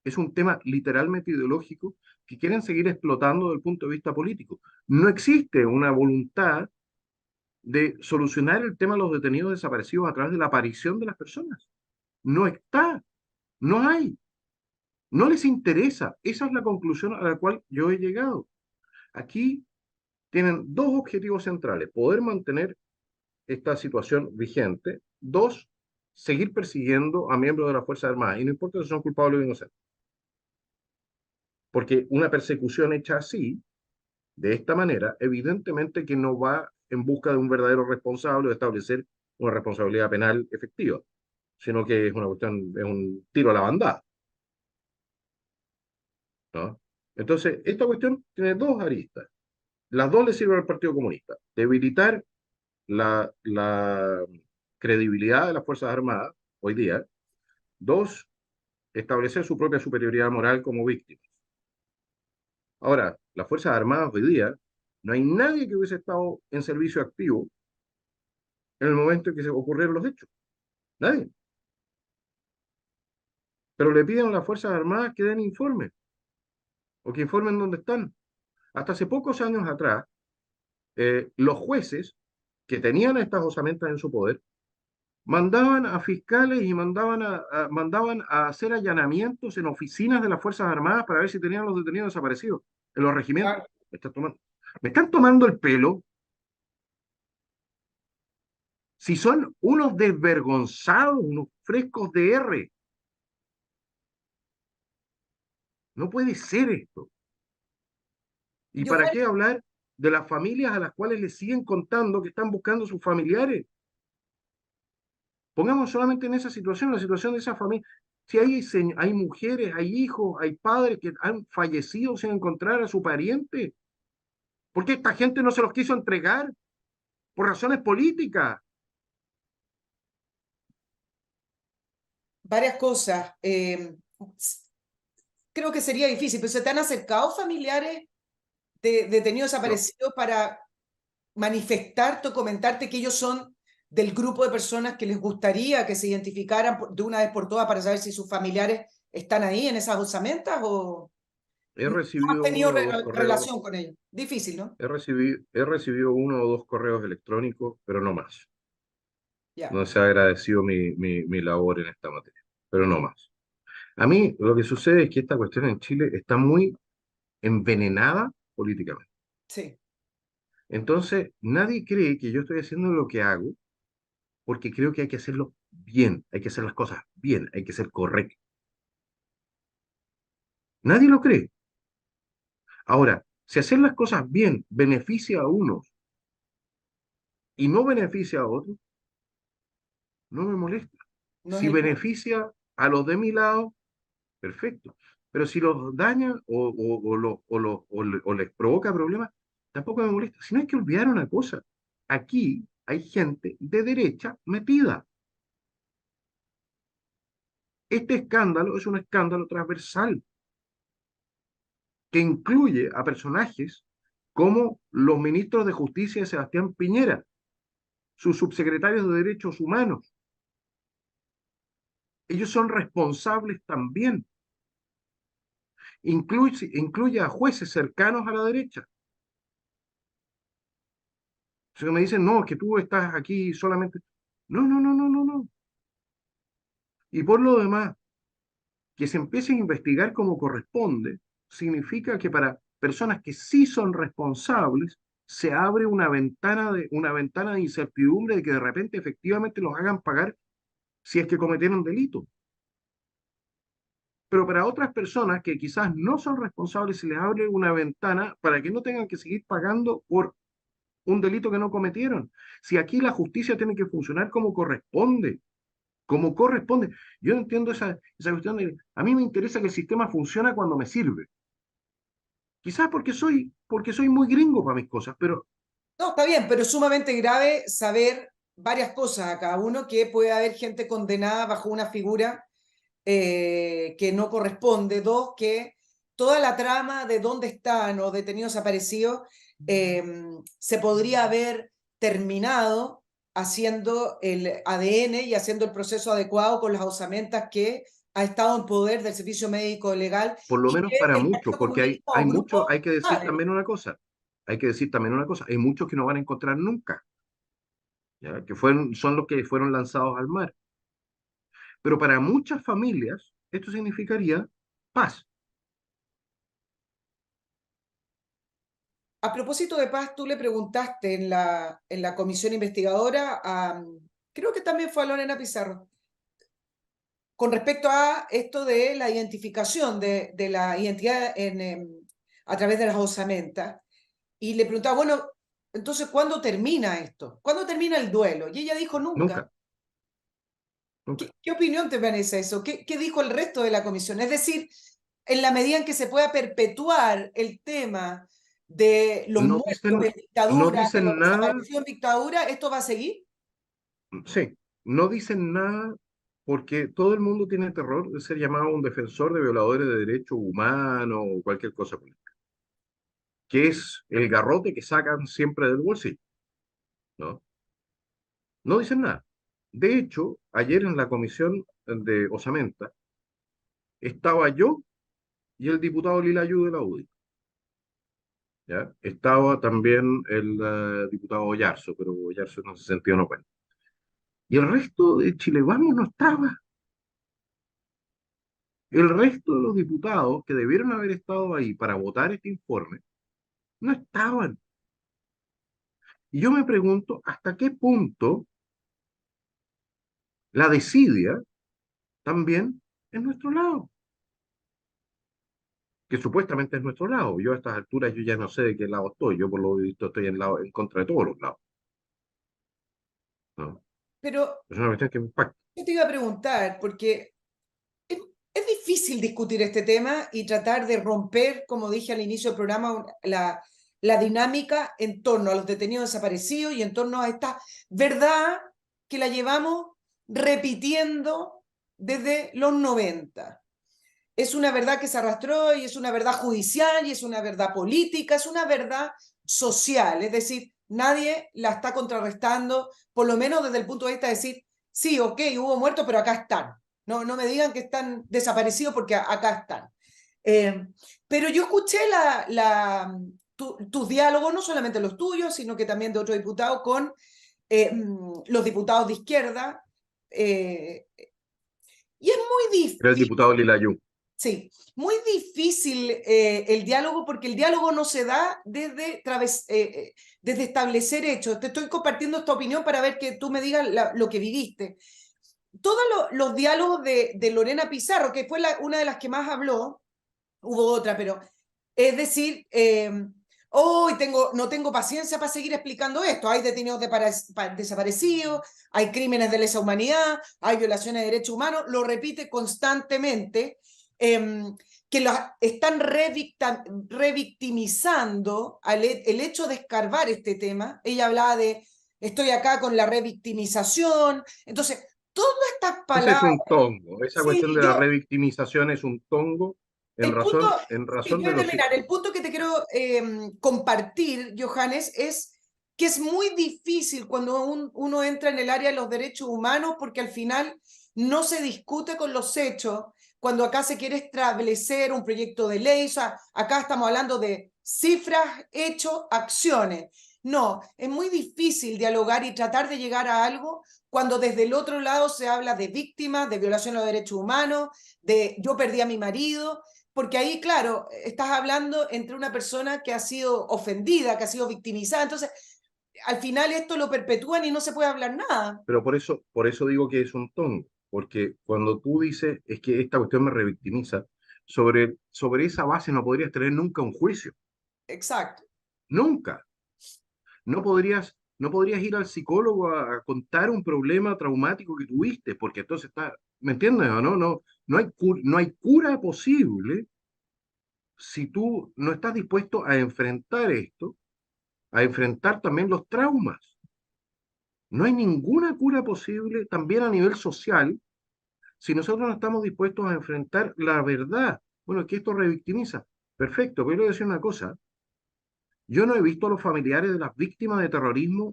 es un tema literalmente ideológico que quieren seguir explotando desde el punto de vista político. No existe una voluntad de solucionar el tema de los detenidos desaparecidos a través de la aparición de las personas. No está, no hay. No les interesa. Esa es la conclusión a la cual yo he llegado. Aquí tienen dos objetivos centrales: poder mantener esta situación vigente; dos, seguir persiguiendo a miembros de las Fuerzas Armadas, y no importa si son culpables o inocentes. Porque una persecución hecha así, de esta manera, evidentemente que no va en busca de un verdadero responsable o de establecer una responsabilidad penal efectiva, sino que es una cuestión, es un tiro a la bandada, ¿no? Entonces, esta cuestión tiene dos aristas. Las dos le sirven al Partido Comunista: debilitar la credibilidad de las Fuerzas Armadas hoy día; dos, establecer su propia superioridad moral como víctimas. Ahora, las Fuerzas Armadas hoy día, no hay nadie que hubiese estado en servicio activo en el momento en que se ocurrieron los hechos. Nadie. Pero le piden a las Fuerzas Armadas que den informes o que informen dónde están. Hasta hace pocos años atrás, los jueces que tenían estas osamentas en su poder mandaban a fiscales y mandaban a hacer allanamientos en oficinas de las Fuerzas Armadas para ver si tenían los detenidos desaparecidos en los regimientos. Me están tomando el pelo. Si son unos desvergonzados, unos frescos de R. No puede ser esto. ¿Y para qué Johannes, hablar de las familias a las cuales les siguen contando que están buscando a sus familiares? Pongamos solamente en esa situación, la situación de esa familia. Si hay mujeres, hay hijos, hay padres que han fallecido sin encontrar a su pariente, ¿por qué esta gente no se los quiso entregar? Por razones políticas. varias cosas. Creo que sería difícil, pero ¿se te han acercado familiares de detenidos No, desaparecidos para manifestarte o comentarte que ellos son del grupo de personas que les gustaría que se identificaran de una vez por todas para saber si sus familiares están ahí en esas osamentas o he no has recibido tenido uno o dos correos, relación con ellos? Difícil, ¿no? he recibido uno o dos correos electrónicos, pero no más. Ya, No se ha agradecido mi labor en esta materia, pero no ya, más. A mí lo que sucede es que esta cuestión en Chile está muy envenenada políticamente. sí. Entonces, nadie cree que yo estoy haciendo lo que hago porque creo que hay que hacerlo bien, hay que hacer las cosas bien, hay que ser correcto. Nadie lo cree. Ahora, si hacer las cosas bien beneficia a unos y no beneficia a otros, no me molesta. No es Si el punto. beneficia a los de mi lado, perfecto. Pero si los daña o les provoca problemas, tampoco me molesta. Si no, hay que olvidar una cosa: aquí hay gente de derecha metida. Este escándalo es un escándalo transversal. que incluye a personajes como los ministros de Justicia de Sebastián Piñera, sus subsecretarios de Derechos Humanos. Ellos son responsables también. Incluye a jueces cercanos a la derecha. Si me dicen, no, es que tú estás aquí solamente. No, no, no, no, no, no. Y por lo demás, que se empiece a investigar como corresponde, significa que para personas que sí son responsables, se abre una ventana de incertidumbre de que de repente efectivamente los hagan pagar si es que cometieron delito. Pero para otras personas que quizás no son responsables, se les abre una ventana para que no tengan que seguir pagando por un delito que no cometieron. Si aquí la justicia tiene que funcionar como corresponde, como corresponde. Yo no entiendo esa cuestión de, a mí me interesa que el sistema funcione cuando me sirve. Quizás porque soy muy gringo para mis cosas, pero No, está bien, pero es sumamente grave saber varias cosas a cada uno, que puede haber gente condenada bajo una figura que no corresponde. Dos, que toda la trama de dónde están los detenidos desaparecidos se podría haber terminado haciendo el ADN y haciendo el proceso adecuado con las osamentas que ha estado en poder del Servicio Médico Legal por lo y menos que para el muchos, Partido porque Comunista hay o muchos, grupo hay que decir saben. también una cosa, hay que decir también una cosa, hay muchos que no van a encontrar nunca, ¿ya? Son los que fueron lanzados al mar. Pero para muchas familias esto significaría paz. A propósito de paz, tú le preguntaste en la comisión investigadora a, creo que también fue a Lorena Pizarro, con respecto a esto de la identificación de la identidad a través de las osamentas. Y le preguntaba, bueno, entonces, ¿cuándo termina esto? ¿Cuándo termina el duelo? Y ella dijo, nunca. Nunca, nunca. ¿Qué opinión te merece eso? ¿Qué dijo el resto de la comisión? Es decir, en la medida en que se pueda perpetuar el tema de los No muertos en dicen, no dictadura, de los dicen nada, desaparecidos en dictadura, ¿esto va a seguir? sí, no dicen nada porque todo el mundo tiene terror de ser llamado un defensor de violadores de derechos humanos o cualquier cosa política, que es el garrote que sacan siempre del bolsillo, ¿no? No dicen nada. De hecho, ayer en la comisión de Osamenta estaba yo y el diputado Lilayu de la UDI, ¿ya? Estaba también el diputado Oyarzo, pero Oyarzo en ese sentido no cuenta. Y el resto de Chile Vamos no estaba. El resto de los diputados que debieron haber estado ahí para votar este informe no estaban. Y yo me pregunto hasta qué punto la desidia también es nuestro lado, que supuestamente es nuestro lado. Yo a estas alturas yo ya no sé de qué lado estoy. Yo por lo visto estoy en contra de todos los lados, ¿no? Pero Es una cuestión que me impacta. yo te iba a preguntar, porque es, es difícil discutir este tema y tratar de romper, como dije al inicio del programa, la dinámica en torno a los detenidos desaparecidos y en torno a esta verdad que la llevamos repitiendo desde los 90. Es una verdad que se arrastró y es una verdad judicial y es una verdad política, es una verdad social, es decir, nadie la está contrarrestando, por lo menos desde el punto de vista de decir, sí, ok, hubo muertos, pero acá están. No, no me digan que están desaparecidos porque acá están. Eh, pero yo escuché tus diálogos, no solamente los tuyos, sino que también de otros diputados con los diputados de izquierda, y es muy Era el difícil. diputado Lilayu. Sí, muy difícil el diálogo porque el diálogo no se da desde establecer hechos. Te estoy compartiendo esta opinión para ver que tú me digas lo que viviste. Todos los diálogos de Lorena Pizarro, que fue una de las que más habló, hubo otra, pero es decir, hoy no tengo paciencia para seguir explicando esto. Hay detenidos desaparecidos, hay crímenes de lesa humanidad, hay violaciones de derechos humanos, lo repite constantemente, que los están revictimizando el hecho de escarbar este tema. Ella hablaba de, estoy acá con la revictimización. Entonces, todas estas Ese es palabras, un tongo. Esa cuestión sí, de la revictimización es un tongo El punto, en sí, razón voy de a los... terminar. El punto que te quiero compartir, Johannes, es que es muy difícil cuando uno entra en el área de los derechos humanos porque al final no se discute con los hechos. Cuando acá se quiere establecer un proyecto de ley, o sea, acá estamos hablando de cifras, hechos, acciones. No, es muy difícil dialogar y tratar de llegar a algo cuando desde el otro lado se habla de víctimas, de violación de los derechos humanos, de yo perdí a mi marido, porque ahí, claro, estás hablando entre una persona que ha sido ofendida, que ha sido victimizada, entonces al final esto lo perpetúan y no se puede hablar nada. Pero por eso digo que es un tongo, porque cuando tú dices es que esta cuestión me revictimiza, sobre esa base no podrías tener nunca un juicio, Exacto. nunca. No podrías ir al psicólogo a contar un problema traumático que tuviste, porque entonces está, ¿me entiendes o no? No hay cura posible si tú no estás dispuesto a enfrentar esto, a enfrentar también los traumas. No hay ninguna cura posible también a nivel social si nosotros no estamos dispuestos a enfrentar la verdad. Bueno, que esto revictimiza. Perfecto, pero yo le voy a decir una cosa. Yo no he visto a los familiares de las víctimas de terrorismo,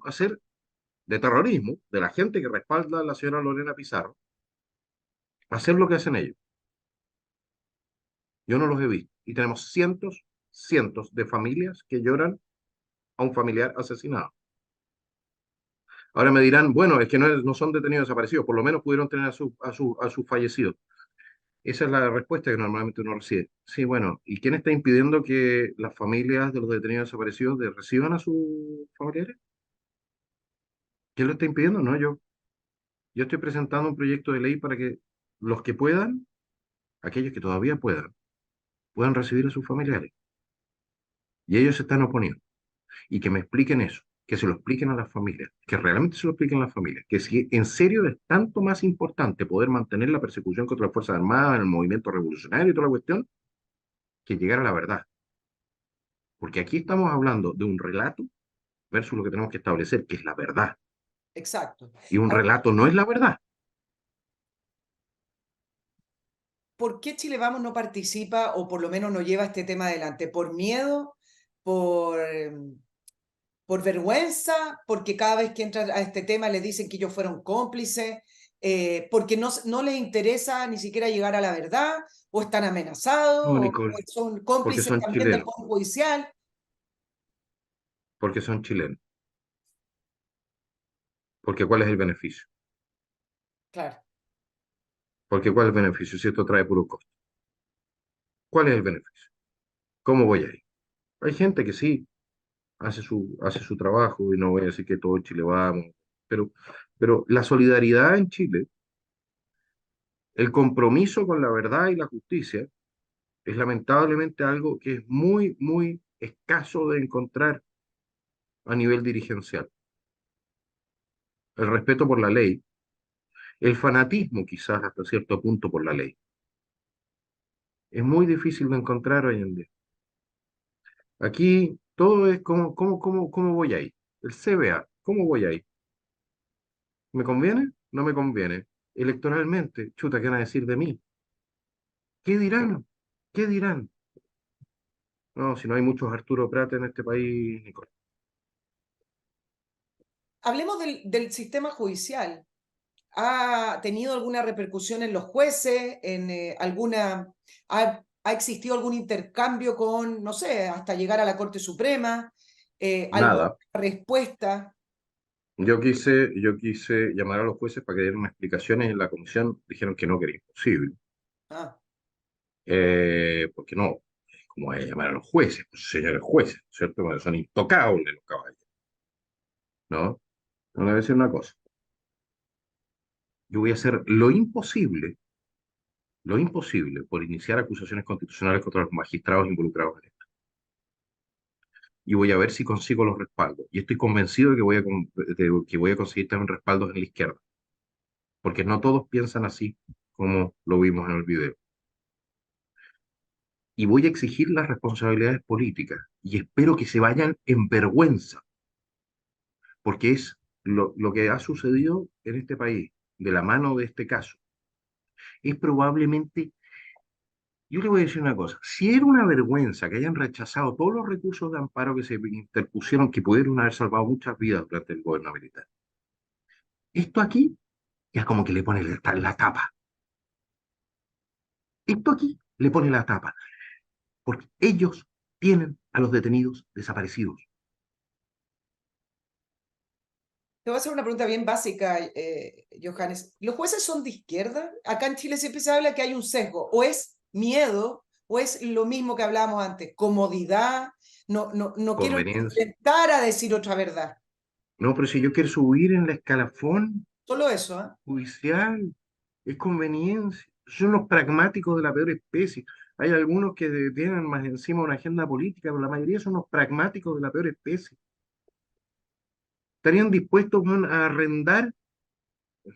de la gente que respalda a la señora Lorena Pizarro, hacer lo que hacen ellos. Yo no los he visto. Y tenemos cientos de familias que lloran a un familiar asesinado. Ahora me dirán, bueno, es que no son detenidos desaparecidos, por lo menos pudieron tener a sus fallecidos. Esa es la respuesta que normalmente uno recibe. Sí, bueno, ¿y quién está impidiendo que las familias de los detenidos desaparecidos reciban a sus familiares? ¿Quién lo está impidiendo? No, yo. Yo estoy presentando un proyecto de ley para que los que puedan, aquellos que todavía puedan recibir a sus familiares. Y ellos se están oponiendo. Y que me expliquen eso, que se lo expliquen a las familias, que realmente se lo expliquen a las familias, que si en serio es tanto más importante poder mantener la persecución contra las Fuerzas Armadas, el movimiento revolucionario y toda la cuestión, que llegar a la verdad. Porque aquí estamos hablando de un relato versus lo que tenemos que establecer, que es la verdad. Exacto. Y un Ahora, relato no es la verdad. ¿por qué Chile Vamos no participa o por lo menos no lleva este tema adelante? ¿Por miedo? ¿Por, por vergüenza? ¿Porque cada vez que entran a este tema les dicen que ellos fueron cómplices? ¿Porque no les interesa ni siquiera llegar a la verdad? ¿O están amenazados? No, ¿O Nicole, son porque cómplices son también del chilenos, Poder Judicial? porque son chilenos. Porque ¿cuál es el beneficio? Claro. Porque ¿cuál es el beneficio si esto trae puro costo? ¿Cuál es el beneficio? ¿Cómo voy a ir? Hay gente que sí hace su trabajo y no voy a decir que todo Chile vamos, pero, pero la solidaridad en Chile, el compromiso con la verdad y la justicia, es lamentablemente algo que es muy escaso de encontrar a nivel dirigencial. El respeto por la ley, el fanatismo quizás hasta cierto punto por la ley, es muy difícil de encontrar hoy en día. Aquí todo es cómo voy ahí. El CBA, ¿cómo voy ahí? ¿Me conviene? No me conviene. Electoralmente, chuta, ¿qué van a decir de mí? ¿Qué dirán? ¿Qué dirán? No, si no hay muchos Arturo Prat en este país, Nicolás. Hablemos del sistema judicial. ¿Ha tenido alguna repercusión en los jueces? ¿En ha existido algún intercambio con, no sé, hasta llegar a la Corte Suprema? ¿Alguna Nada. respuesta? Yo quise llamar a los jueces para que dieran unas explicaciones en la comisión. Dijeron que no, que era imposible. Ah, Porque no, ¿cómo voy a llamar a los jueces? Pues, señores jueces, ¿cierto? Bueno, son intocables los caballos, ¿no? No le voy a decir una cosa. Yo voy a hacer lo imposible por iniciar acusaciones constitucionales contra los magistrados involucrados en esto. Y voy a ver si consigo los respaldos. Y estoy convencido de que voy a conseguir también respaldos en la izquierda, porque no todos piensan así como lo vimos en el video. Y voy a exigir las responsabilidades políticas y espero que se vayan en vergüenza, porque es lo que ha sucedido en este país, de la mano de este caso, es probablemente Yo le voy a decir una cosa, si era una vergüenza que hayan rechazado todos los recursos de amparo que se interpusieron, que pudieron haber salvado muchas vidas durante el gobierno militar, esto aquí ya como que le pone la tapa. Esto aquí le pone la tapa, porque ellos tienen a los detenidos desaparecidos. Te voy a hacer una pregunta bien básica, Johannes. ¿Los jueces son de izquierda? Acá en Chile siempre se habla que hay un sesgo. ¿O es miedo o es lo mismo que hablábamos antes? Comodidad. No quiero Conveniencia. intentar a decir otra verdad. No, pero si yo quiero subir en la escalafón Solo eso, ¿eh? judicial, es conveniencia. Son los pragmáticos de la peor especie. Hay algunos que tienen más encima una agenda política, pero la mayoría son los pragmáticos de la peor especie. Estarían dispuestos a arrendar, es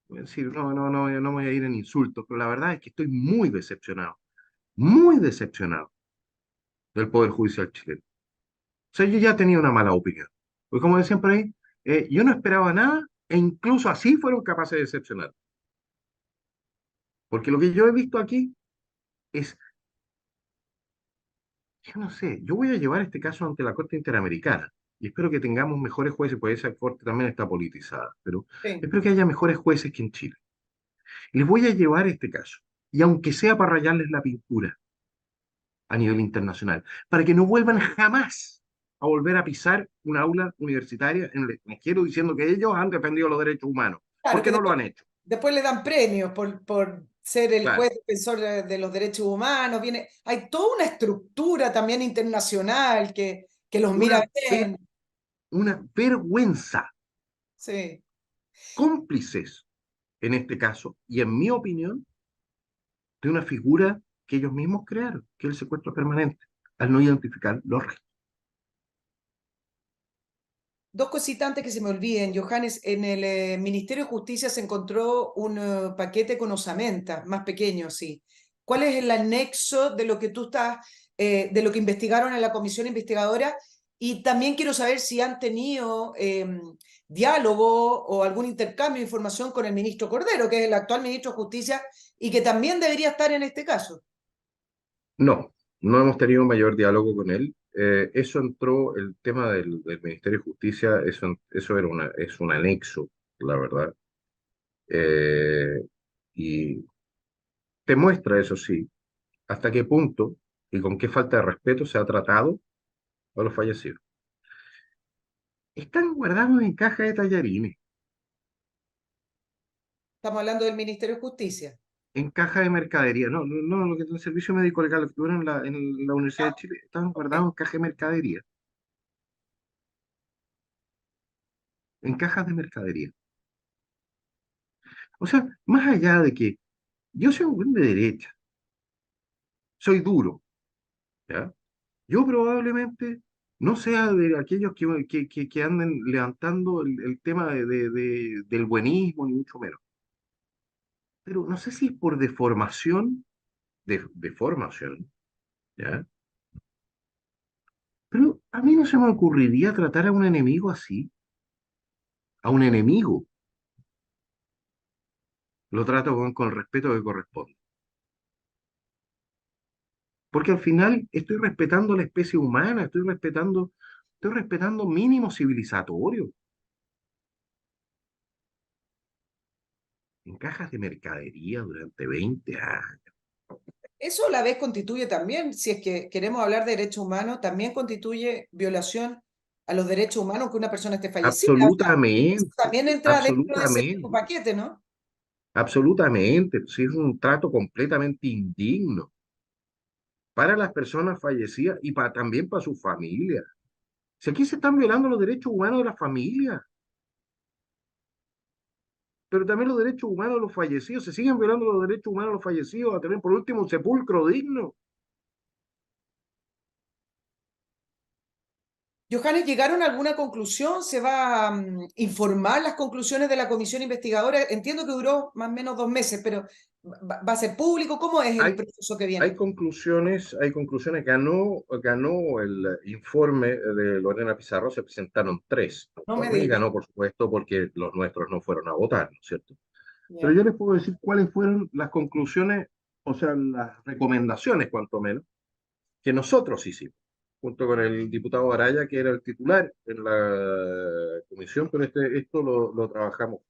decir, no voy a ir en insultos, pero la verdad es que estoy muy decepcionado del Poder Judicial chileno. O sea, yo ya tenía una mala opinión. Pues como decían por ahí, yo no esperaba nada e incluso así fueron capaces de decepcionar. Porque lo que yo he visto aquí es, yo no sé, yo voy a llevar este caso ante la Corte Interamericana y espero que tengamos mejores jueces, porque esa Corte también está politizada, pero Sí. espero que haya mejores jueces que en Chile. Les voy a llevar este caso, y aunque sea para rayarles la pintura a nivel internacional, para que no vuelvan jamás a volver a pisar un aula universitaria en el extranjero diciendo que ellos han defendido los derechos humanos, Claro porque que no lo han hecho. después le dan premios por ser el Claro, juez defensor de los derechos humanos. Hay toda una estructura también internacional que los mira una, bien. una vergüenza, Sí. cómplices en este caso, y en mi opinión, de una figura que ellos mismos crearon, que es el secuestro permanente, al no identificar los restos. Dos cositas antes que se me olviden, Johannes, en el Ministerio de Justicia se encontró un paquete con osamentas, más pequeño, sí. ¿Cuál es el anexo de lo que tú estás, de lo que investigaron en la comisión investigadora? Y también quiero saber si han tenido diálogo o algún intercambio de información con el ministro Cordero, que es el actual ministro de Justicia y que también debería estar en este caso. No hemos tenido mayor diálogo con él. Eso entró, el tema del Ministerio de Justicia, eso era es un anexo, la verdad. Eh, y te muestra, eso sí, hasta qué punto y con qué falta de respeto se ha tratado a los fallecidos. Están guardados en caja de tallarines, Estamos hablando del Ministerio de Justicia. en caja de mercadería. No, lo que el servicio médico legal, lo que tuvieron en la Universidad de Chile, estaban guardados en caja de mercadería, en cajas de mercadería. O sea, más allá de que yo soy un buen de derecha, soy duro, ¿ya? Yo probablemente no sea de aquellos que anden levantando el tema del buenismo, ni mucho menos. Pero no sé si es por deformación, de formación, ¿ya? Pero a mí no se me ocurriría tratar a un enemigo así, a un enemigo. Lo trato con el respeto que corresponde. Porque al final estoy respetando la especie humana, estoy respetando mínimos civilizatorios. En cajas de mercadería durante 20 años. Eso a la vez constituye también, si es que queremos hablar de derechos humanos, también constituye violación a los derechos humanos que una persona esté fallecida. O sea, eso Absolutamente, también entra dentro de ese mismo absolutamente, paquete, ¿no? absolutamente. Sí, es un trato completamente indigno para las personas fallecidas y también para su familia. Si aquí se están violando los derechos humanos de la familia, pero también los derechos humanos de los fallecidos, se siguen violando los derechos humanos de los fallecidos a tener por último un sepulcro digno. Johannes, ¿llegaron a alguna conclusión? ¿Se va a informar las conclusiones de la comisión investigadora? Entiendo que duró más o menos 2 meses, pero ¿va a ser público? ¿Cómo es el Hay proceso que viene? hay conclusiones, ganó el informe de Lorena Pizarro, se presentaron tres. No me Bueno, y digas. ganó, por supuesto, porque los nuestros no fueron a votar, ¿no es cierto? Pero Ya. yo les puedo decir cuáles fueron las conclusiones o sea, las recomendaciones, cuanto menos, que nosotros hicimos, junto con el diputado Araya, que era el titular en la comisión, pero esto lo trabajamos.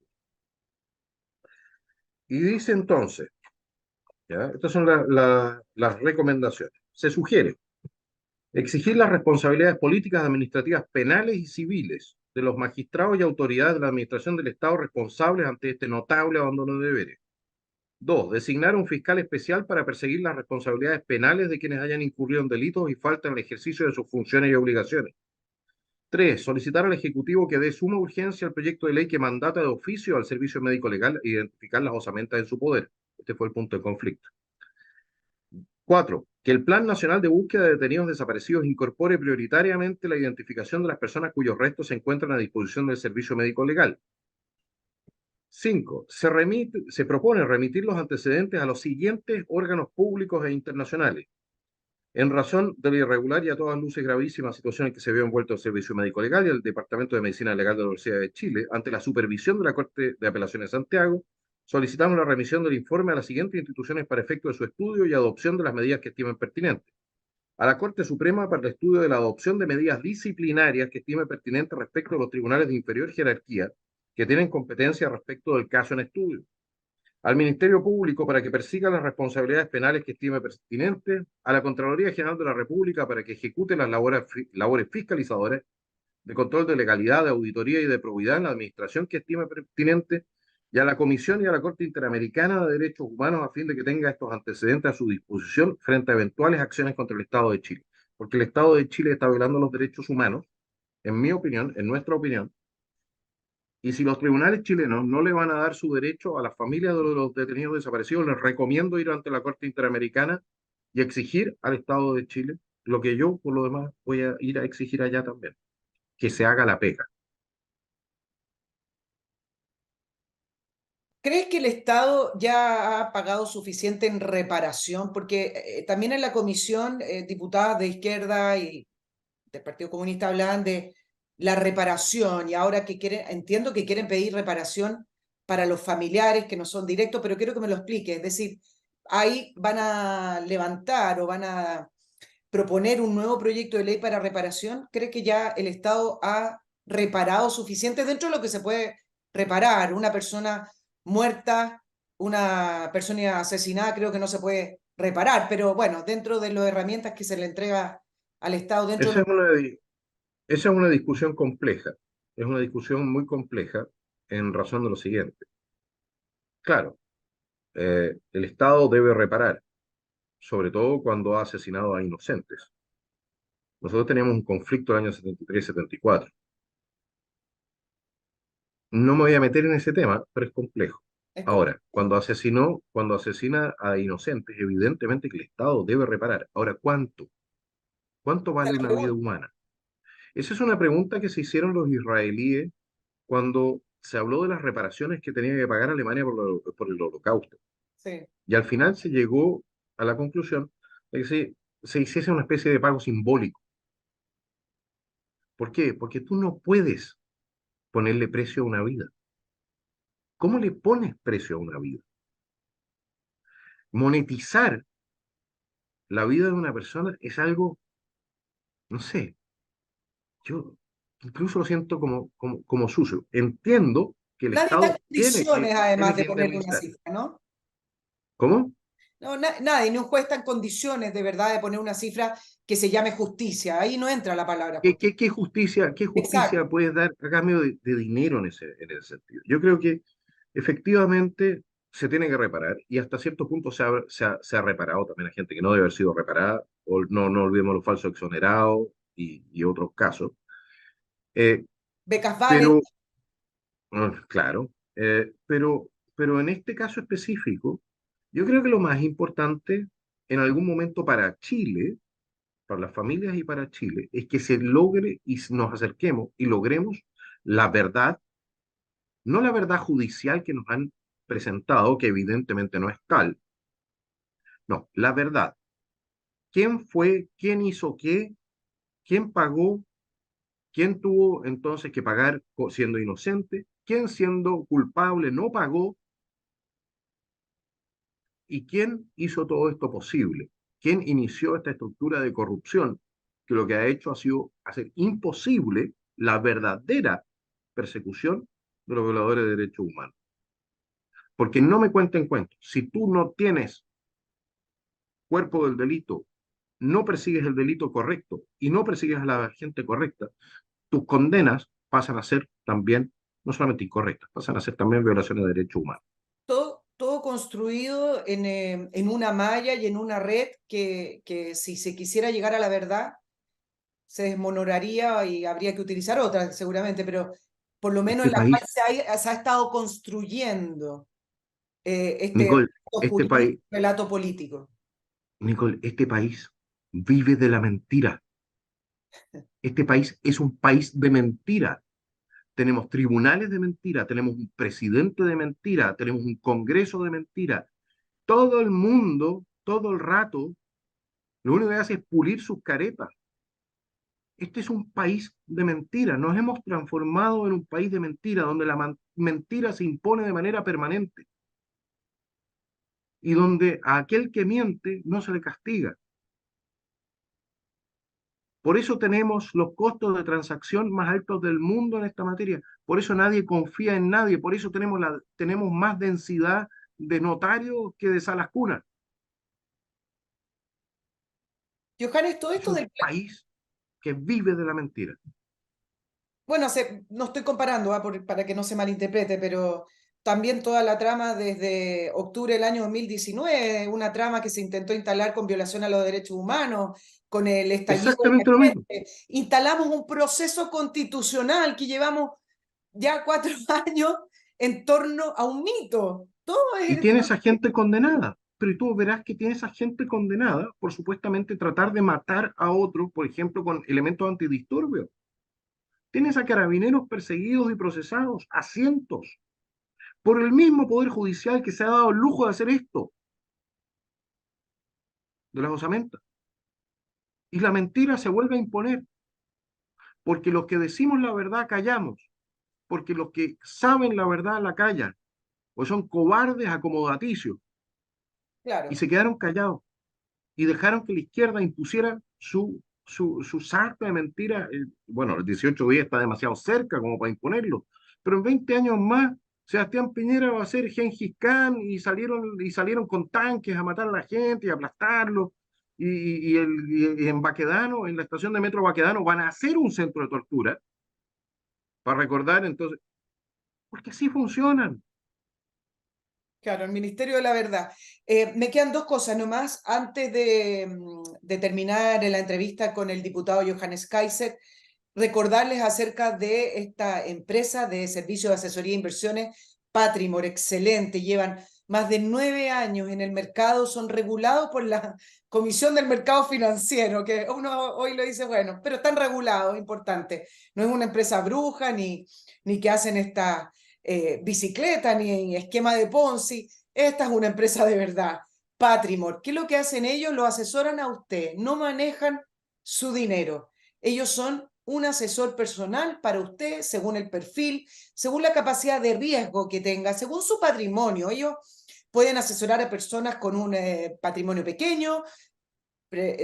Y dice entonces, ¿ya? Estas son las recomendaciones. Se sugiere exigir las responsabilidades políticas, administrativas, penales y civiles de los magistrados y autoridades de la administración del Estado responsables ante este notable abandono de deberes. Dos, designar un fiscal especial para perseguir las responsabilidades penales de quienes hayan incurrido en delitos y falta en el ejercicio de sus funciones y obligaciones. Tres, solicitar al Ejecutivo que dé suma urgencia al proyecto de ley que mandata de oficio al Servicio Médico Legal e identificar las osamentas en su poder. Este fue el punto de conflicto. Cuatro, que el Plan Nacional de Búsqueda de Detenidos Desaparecidos incorpore prioritariamente la identificación de las personas cuyos restos se encuentran a disposición del Servicio Médico Legal. Cinco, se propone remitir los antecedentes a los siguientes órganos públicos e internacionales. En razón de la irregular y a todas luces gravísima situación en que se vio envuelto el Servicio Médico Legal y el Departamento de Medicina Legal de la Universidad de Chile, ante la supervisión de la Corte de Apelaciones de Santiago, solicitamos la remisión del informe a las siguientes instituciones para efecto de su estudio y adopción de las medidas que estimen pertinentes. A la Corte Suprema para el estudio de la adopción de medidas disciplinarias que estime pertinentes respecto a los tribunales de inferior jerarquía que tienen competencia respecto del caso en estudio. Al Ministerio Público para que persiga las responsabilidades penales que estime pertinentes, a la Contraloría General de la República para que ejecute las labores fiscalizadoras de control de legalidad, de auditoría y de probidad en la administración que estime pertinente, y a la Comisión y a la Corte Interamericana de Derechos Humanos a fin de que tenga estos antecedentes a su disposición frente a eventuales acciones contra el Estado de Chile. Porque el Estado de Chile está violando los derechos humanos, en mi opinión, en nuestra opinión, y si los tribunales chilenos no le van a dar su derecho a las familias de los detenidos desaparecidos, les recomiendo ir ante la Corte Interamericana y exigir al Estado de Chile lo que yo, por lo demás, voy a ir a exigir allá también, que se haga la pega. ¿Crees que el Estado ya ha pagado suficiente en reparación? Porque también en la comisión, diputadas de izquierda y del Partido Comunista hablaban de la reparación y ahora que quieren, entiendo que quieren pedir reparación para los familiares que no son directos, pero quiero que me lo explique. Es decir, ahí van a levantar o van a proponer un nuevo proyecto de ley para reparación. ¿Crees que ya el Estado ha reparado suficiente dentro de lo que se puede reparar? Una persona muerta, una persona asesinada, creo que no se puede reparar, pero bueno, dentro de las herramientas que se le entrega al Estado, dentro de Esa lo... es esa es una discusión compleja, es una discusión muy compleja en razón de lo siguiente. Claro, el Estado debe reparar, sobre todo cuando ha asesinado a inocentes. Nosotros teníamos un conflicto en el año 73-74. No me voy a meter en ese tema, pero es complejo. Es Ahora, complejo. cuando asesina a inocentes, evidentemente que el Estado debe reparar. Ahora, ¿cuánto? ¿Cuánto Esa vale es la una vida pregunta. humana? Esa es una pregunta que se hicieron los israelíes cuando se habló de las reparaciones que tenía que pagar Alemania por el Holocausto. Sí. Y al final se llegó a la conclusión de que se hiciese una especie de pago simbólico. ¿Por qué? Porque tú no puedes ponerle precio a una vida. ¿Cómo le pones precio a una vida? Monetizar la vida de una persona es algo, no sé, yo incluso lo siento como sucio. Entiendo que el Nadie está en Estado condiciones, tiene además, que de ponerle una indemnizar. cifra, ¿no? ¿Cómo? No, nadie, ni un juez está en condiciones de verdad de poner una cifra que se llame justicia. Ahí no entra la palabra justicia. Qué justicia Exacto. puedes dar a cambio de dinero en ese sentido? Yo creo que efectivamente se tiene que reparar y hasta cierto punto se ha reparado también a gente que no debe haber sido reparada, o no olvidemos los falsos exonerados y otros casos. Eh, Becas valen. pero, claro, pero en este caso específico, yo creo que lo más importante en algún momento para Chile, para las familias y para Chile, es que se logre y nos acerquemos y logremos la verdad, no la verdad judicial que nos han presentado, que evidentemente no es tal, no, la verdad. ¿Quién fue? ¿Quién hizo qué? ¿Quién pagó? ¿Quién tuvo entonces que pagar siendo inocente? ¿Quién siendo culpable no pagó? ¿Y quién hizo todo esto posible? ¿Quién inició esta estructura de corrupción que lo que ha hecho ha sido hacer imposible la verdadera persecución de los violadores de derechos humanos? Porque no me cuenten cuentos. Si tú no tienes cuerpo del delito, no persigues el delito correcto y no persigues a la gente correcta, tus condenas pasan a ser también, no solamente incorrectas, pasan a ser también violaciones de derechos humanos. Todo construido en una malla y en una red que si se quisiera llegar a la verdad, se desmonoraría y habría que utilizar otra, seguramente, pero por lo menos Este en la cual país, se ha estado construyendo este Nicole, relato este jurídico, país, relato político. Nicole, este país vive de la mentira. Este país es un país de mentira. Tenemos tribunales de mentira, tenemos un presidente de mentira, tenemos un congreso de mentira. Todo el mundo, todo el rato, lo único que hace es pulir sus caretas. Este es un país de mentira. Nos hemos transformado en un país de mentira, donde la mentira se impone de manera permanente y donde a aquel que miente no se le castiga. Por eso tenemos los costos de transacción más altos del mundo en esta materia. Por eso nadie confía en nadie. Por eso tenemos más densidad de notarios que de salas cunas. Johannes, todo Es esto un del... país que vive de la mentira. Bueno, no estoy comparando, para que no se malinterprete, pero también toda la trama desde octubre del año 2019, una trama que se intentó instalar con violación a los derechos humanos, con el estallido Exactamente lo mismo. emergente. Instalamos un proceso constitucional que llevamos ya 4 años en torno a un mito. Todo Y es... tienes a gente condenada. Pero tú verás que tienes a gente condenada por supuestamente tratar de matar a otros, por ejemplo, con elementos antidisturbios. Tienes a carabineros perseguidos y procesados, a cientos, por el mismo Poder Judicial que se ha dado el lujo de hacer esto, de las osamentas. Y la mentira se vuelve a imponer, porque los que decimos la verdad callamos, porque los que saben la verdad la callan, pues son cobardes acomodaticios, y Claro, se quedaron callados, y dejaron que la izquierda impusiera su sarta de mentiras. Bueno, el 18 días está demasiado cerca como para imponerlo, pero en 20 años más, Sebastián Piñera va a ser Gengis Khan y salieron con tanques a matar a la gente y a aplastarlo. Y en Baquedano, en la estación de metro Baquedano, van a hacer un centro de tortura para recordar entonces, porque así funcionan. claro, el Ministerio de la Verdad. Me quedan dos cosas nomás antes de terminar la entrevista con el diputado Johannes Kaiser. Recordarles acerca de esta empresa de servicios de asesoría e inversiones, Patrimor, excelente, llevan más de 9 años en el mercado, son regulados por la Comisión del Mercado Financiero, que uno hoy lo dice, bueno, pero están regulados, importante. No es una empresa bruja, ni que hacen esta bicicleta, ni esquema de Ponzi. Esta es una empresa de verdad. Patrimor, ¿qué es lo que hacen ellos? Lo asesoran a usted, no manejan su dinero. Ellos son un asesor personal para usted según el perfil, según la capacidad de riesgo que tenga, según su patrimonio. Ellos pueden asesorar a personas con un patrimonio pequeño,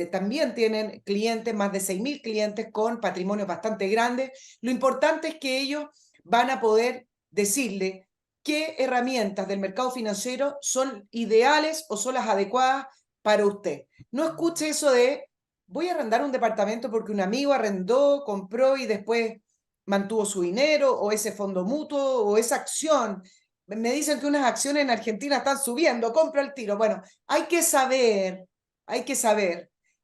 también tienen clientes, más de 6.000 clientes con patrimonios bastante grandes. Lo importante es que ellos van a poder decirle qué herramientas del mercado financiero son ideales o son las adecuadas para usted. No escuche eso de voy a arrendar un departamento porque un amigo arrendó, compró y después mantuvo su dinero, o ese fondo mutuo, o esa acción. Me dicen que unas acciones en Argentina están subiendo, compra el tiro. Bueno, hay que saber.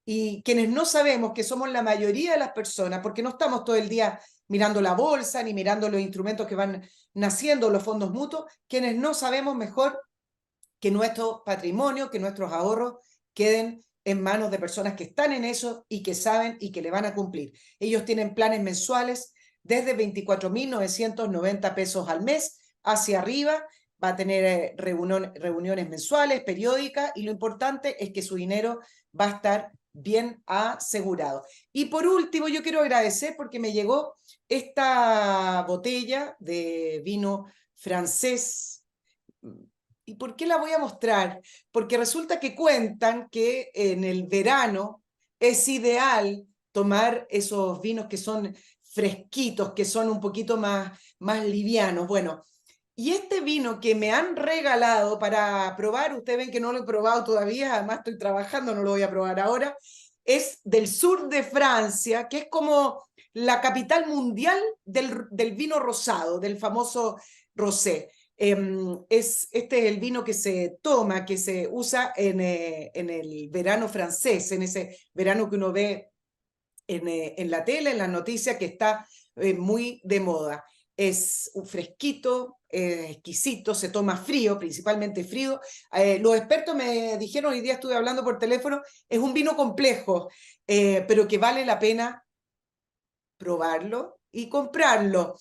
Y quienes no sabemos, que somos la mayoría de las personas, porque no estamos todo el día mirando la bolsa, ni mirando los instrumentos que van naciendo, los fondos mutuos, quienes no sabemos, mejor que nuestro patrimonio, que nuestros ahorros queden en manos de personas que están en eso y que saben y que le van a cumplir. Ellos tienen planes mensuales desde 24.990 pesos al mes hacia arriba, va a tener reuniones mensuales, periódicas, y lo importante es que su dinero va a estar bien asegurado. Y por último, yo quiero agradecer porque me llegó esta botella de vino francés ¿Y por qué la voy a mostrar? Porque resulta que cuentan que en el verano es ideal tomar esos vinos que son fresquitos, que son un poquito más livianos. Bueno, y este vino que me han regalado para probar, ustedes ven que no lo he probado todavía, además estoy trabajando, no lo voy a probar ahora, es del sur de Francia, que es como la capital mundial del vino rosado, del famoso rosé. Este es el vino que se toma, que se usa en el verano francés, en ese verano que uno ve en la tele, en las noticias, que está muy de moda. Es un fresquito, exquisito, se toma frío, principalmente frío. Los expertos me dijeron, hoy día estuve hablando por teléfono, es un vino complejo, pero que vale la pena probarlo y comprarlo.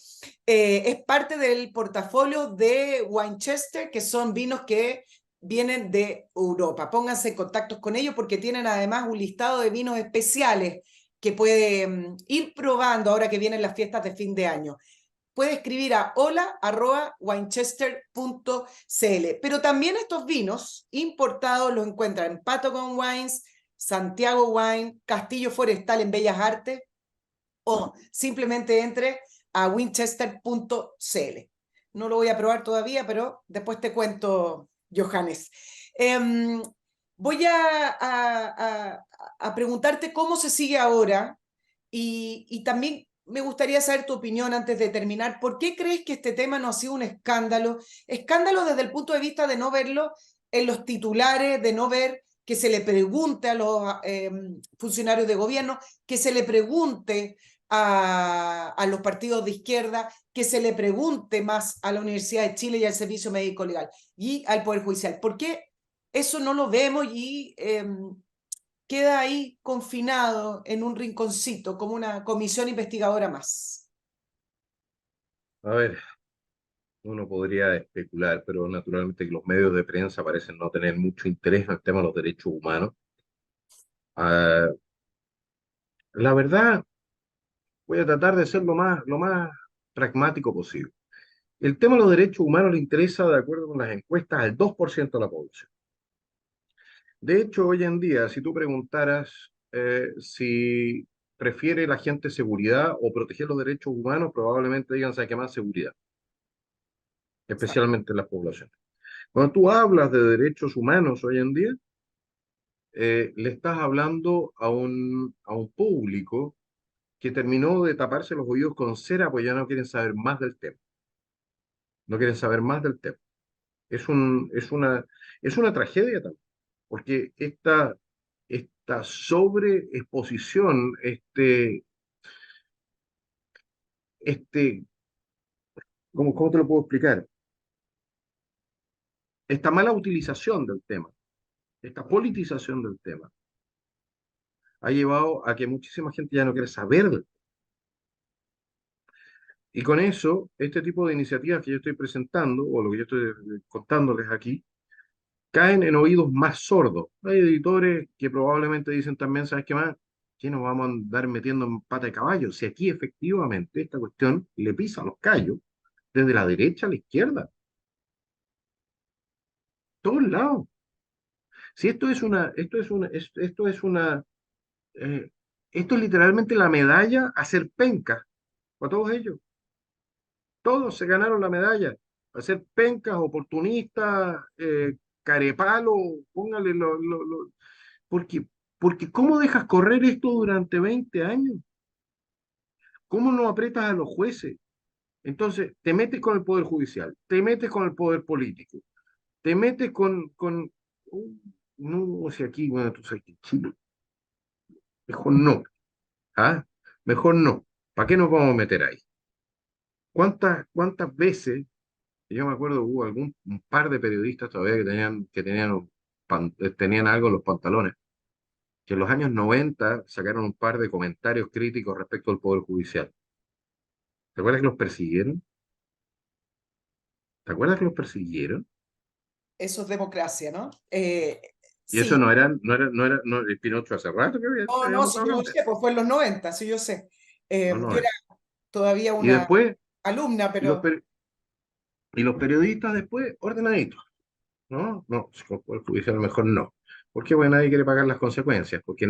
Es parte del portafolio de Winchester, que son vinos que vienen de Europa. Pónganse en contacto con ellos porque tienen además un listado de vinos especiales que puede ir probando ahora que vienen las fiestas de fin de año. Puede escribir a hola@winchester.cl. Pero también estos vinos importados los encuentran en Patagon Wines, Santiago Wine, Castillo Forestal en Bellas Artes, o simplemente entre a winchester.cl. No lo voy a probar todavía, pero después te cuento, Johannes. Voy a preguntarte cómo se sigue ahora y también me gustaría saber tu opinión antes de terminar. ¿Por qué crees que este tema no ha sido un escándalo? Escándalo desde el punto de vista de no verlo en los titulares, de no ver que se le pregunte a los funcionarios de gobierno, que se le pregunte a los partidos de izquierda, que se le pregunte más a la Universidad de Chile y al Servicio Médico Legal y al Poder Judicial. ¿Por qué eso no lo vemos y queda ahí confinado en un rinconcito como una comisión investigadora más? A ver, uno podría especular, pero naturalmente que los medios de prensa parecen no tener mucho interés en el tema de los derechos humanos. Ah, la verdad, voy a tratar de ser lo más pragmático posible. El tema de los derechos humanos le interesa, de acuerdo con las encuestas, al 2% de la población. De hecho, hoy en día, si tú preguntaras si prefiere la gente seguridad o proteger los derechos humanos, probablemente digan, ¿sabe qué más? Seguridad, especialmente en las poblaciones. Cuando tú hablas de derechos humanos hoy en día, le estás hablando a un público que terminó de taparse los oídos con cera, pues ya no quieren saber más del tema. No quieren saber más del tema. Es es una tragedia también, porque esta sobreexposición, este, cómo te lo puedo explicar? Esta mala utilización del tema, esta politización del tema, ha llevado a que muchísima gente ya no quiere saber del tema. Y con eso, este tipo de iniciativas que yo estoy presentando, o lo que yo estoy contándoles aquí, caen en oídos más sordos. Hay editores que probablemente dicen también, ¿sabes qué más? Que nos vamos a andar metiendo en pata de caballo. Si aquí efectivamente esta cuestión le pisa a los callos, desde la derecha a la izquierda, todos lados. Si eh, esto es literalmente la medalla a ser penca, para todos ellos. Todos se ganaron la medalla, a ser pencas, oportunistas, carepalo, póngale porque, porque ¿cómo dejas correr esto durante 20 años? ¿Cómo no aprietas a los jueces? Entonces, te metes con el Poder Judicial, te metes con el Poder Político, te metes uh, no, o sea, aquí, bueno, tú sabes que Chile, mejor no, ¿ah? Mejor no. ¿Para qué nos vamos a meter ahí? ¿Cuántas veces, yo me acuerdo, hubo un par de periodistas todavía tenían algo en los pantalones, que en los años 90 sacaron un par de comentarios críticos respecto al Poder Judicial. ¿Te acuerdas que los persiguieron? ¿Te acuerdas que los persiguieron? Eso es democracia, ¿no? Y eso Sí, no, el Pinocho hace rato que no, no, habíamos sí, yo hablado de sé, eso. pues fue en los 90, sí, yo sé. No, Yo no era es. todavía Y una después, alumna, y los, pero per- y los periodistas después, ordenaditos. ¿no? No, con el Poder Judicial mejor no. ¿Por qué? Porque nadie quiere pagar las consecuencias, porque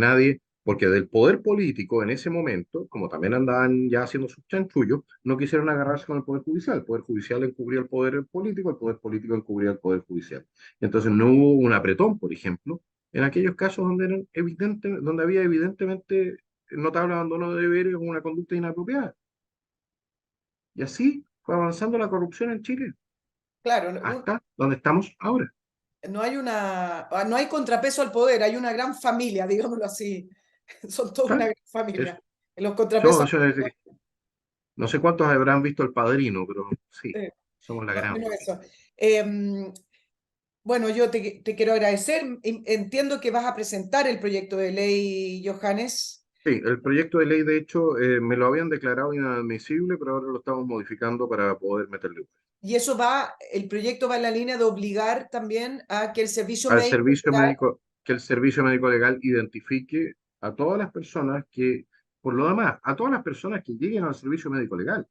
del poder político en ese momento, como también andaban ya haciendo sus chanchullos, no quisieron agarrarse con el Poder Judicial. El Poder Judicial encubría el Poder Político encubría el Poder Judicial. Entonces no hubo un apretón, por ejemplo, en aquellos casos donde había evidentemente notable abandono de deberes o una conducta inapropiada. Y así fue avanzando la corrupción en Chile, Claro, hasta donde estamos ahora. no hay contrapeso al poder, hay una gran familia, digámoslo así. Son toda una ¿Ah? gran Eso, familia. Los contrapesos. no sé cuántos habrán visto El Padrino, pero sí, eh, somos la más o gran menos familia. eso. Bueno, yo te quiero agradecer. Entiendo que vas a presentar el proyecto de ley, Johannes, Sí, el proyecto de ley, de hecho, me lo habían declarado inadmisible, pero ahora lo estamos modificando para poder meterle un y el proyecto va en la línea de obligar también a que el servicio al médico servicio legal, médico, que el servicio médico legal identifique a todas las personas por lo demás, a todas las personas que lleguen al servicio médico legal,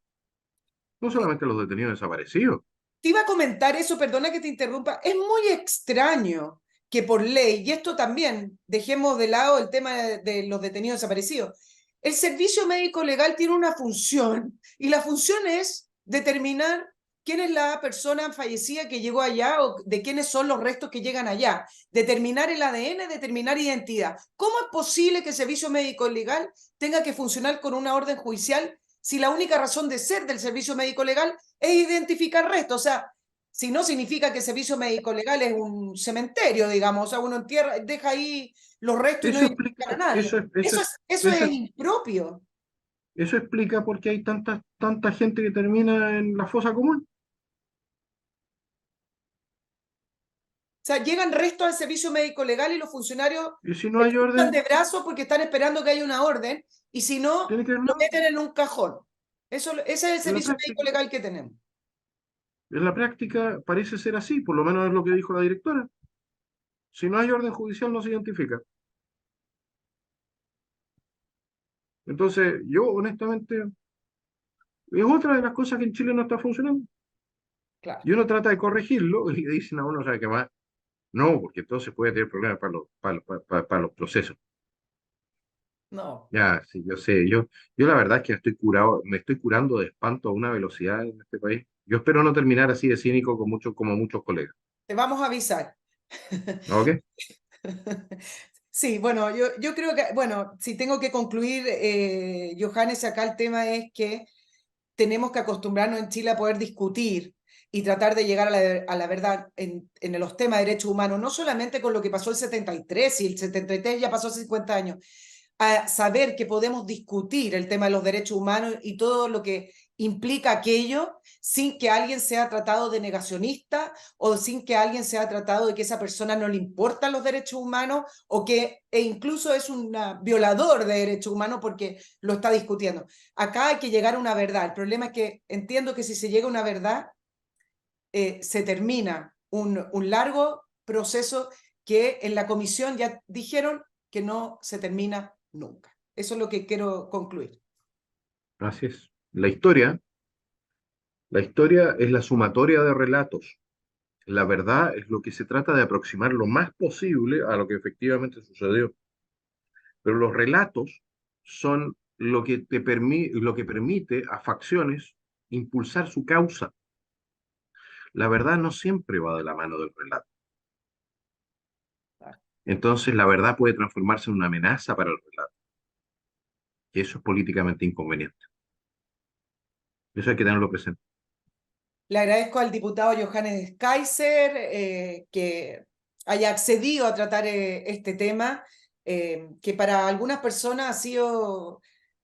no solamente a los detenidos desaparecidos. te iba a comentar eso, perdona que te interrumpa, es muy extraño que por ley, y esto también, dejemos de lado el tema de los detenidos desaparecidos, el servicio médico legal tiene una función, y la función es determinar quién es la persona fallecida que llegó allá o de quiénes son los restos que llegan allá, determinar el ADN, determinar identidad. ¿Cómo es posible que el servicio médico legal tenga que funcionar con una orden judicial si la única razón de ser del servicio médico legal es identificar restos? O sea, si no significa que el servicio médico legal es un cementerio, digamos, o sea, uno entierra, deja ahí los restos y no Eso identifican explica, a nadie. Eso es eso, impropio. eso explica por qué hay tanta gente que termina en la fosa común. O sea, llegan restos al servicio médico legal y los funcionarios Y si no se hay cruzan orden, de brazos porque están esperando que haya una orden y si no, tiene que haber lo nada. meten en un cajón. Ese es el En la servicio médico práctica, legal que tenemos. en la práctica parece ser así, por lo menos es lo que dijo la directora. Si no hay orden judicial, no se identifica. Entonces, yo honestamente, es otra de las cosas que en Chile no está funcionando. Claro. Y uno trata de corregirlo y le dicen a uno, ¿sabe qué más? No, porque entonces puede tener problemas para los procesos. No. Ya, sí, yo sé. Yo la verdad es que estoy curado, me estoy curando de espanto a una velocidad en este país. Yo espero no terminar así de cínico como muchos colegas. Te vamos a avisar. ¿Ok? Sí, bueno, yo creo que, bueno, si tengo que concluir, Johannes, acá el tema es que tenemos que acostumbrarnos en Chile a poder discutir y tratar de llegar a la verdad en los temas de derechos humanos, no solamente con lo que pasó el 73, y el 73 ya pasó hace 50 años, a saber que podemos discutir el tema de los derechos humanos y todo lo que implica aquello sin que alguien sea tratado de negacionista o sin que alguien sea tratado de que esa persona no le importan los derechos humanos o que incluso es un violador de derechos humanos porque lo está discutiendo. Acá hay que llegar a una verdad. El problema es que entiendo que si se llega a una verdad, se termina un largo proceso que en la comisión ya dijeron que no se termina nunca. Eso es lo que quiero concluir. Así es. La historia es la sumatoria de relatos. La verdad es lo que se trata de aproximar lo más posible a lo que efectivamente sucedió. Pero los relatos son lo que permite a facciones impulsar su causa. La verdad no siempre va de la mano del relato. Entonces la verdad puede transformarse en una amenaza para el relato. Y eso es políticamente inconveniente. Eso hay que tenerlo presente. Le agradezco al diputado Johannes Kaiser que haya accedido a tratar este tema, que para algunas personas ha sido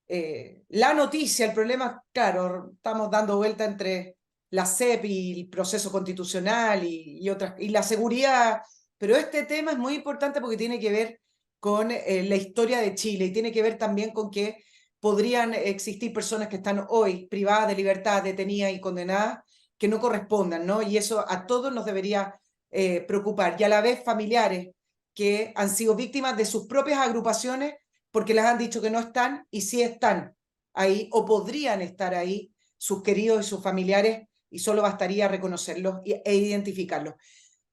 la noticia. El problema, claro, estamos dando vuelta entre la CEP y el proceso constitucional y la seguridad, pero este tema es muy importante porque tiene que ver con la historia de Chile y tiene que ver también con que podrían existir personas que están hoy privadas de libertad, detenidas y condenadas que no correspondan, ¿no? Y eso a todos nos debería preocupar. Y a la vez familiares que han sido víctimas de sus propias agrupaciones porque les han dicho que no están y sí están ahí o podrían estar ahí sus queridos y sus familiares y solo bastaría reconocerlos e identificarlos.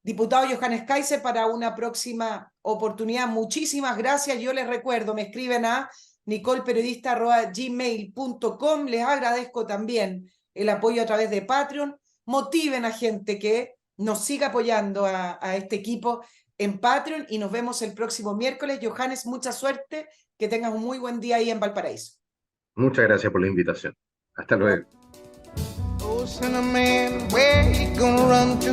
diputado Johannes Kaiser, para una próxima oportunidad. Muchísimas gracias. Yo les recuerdo, me escriben a nicolperiodista@gmail.com. Les agradezco también el apoyo a través de Patreon. Motiven a gente que nos siga apoyando a este equipo en Patreon y nos vemos el próximo miércoles. Johannes, mucha suerte, que tengas un muy buen día ahí en Valparaíso. Muchas gracias por la invitación. Hasta luego. Oh, Cinnamon, where you gonna run to?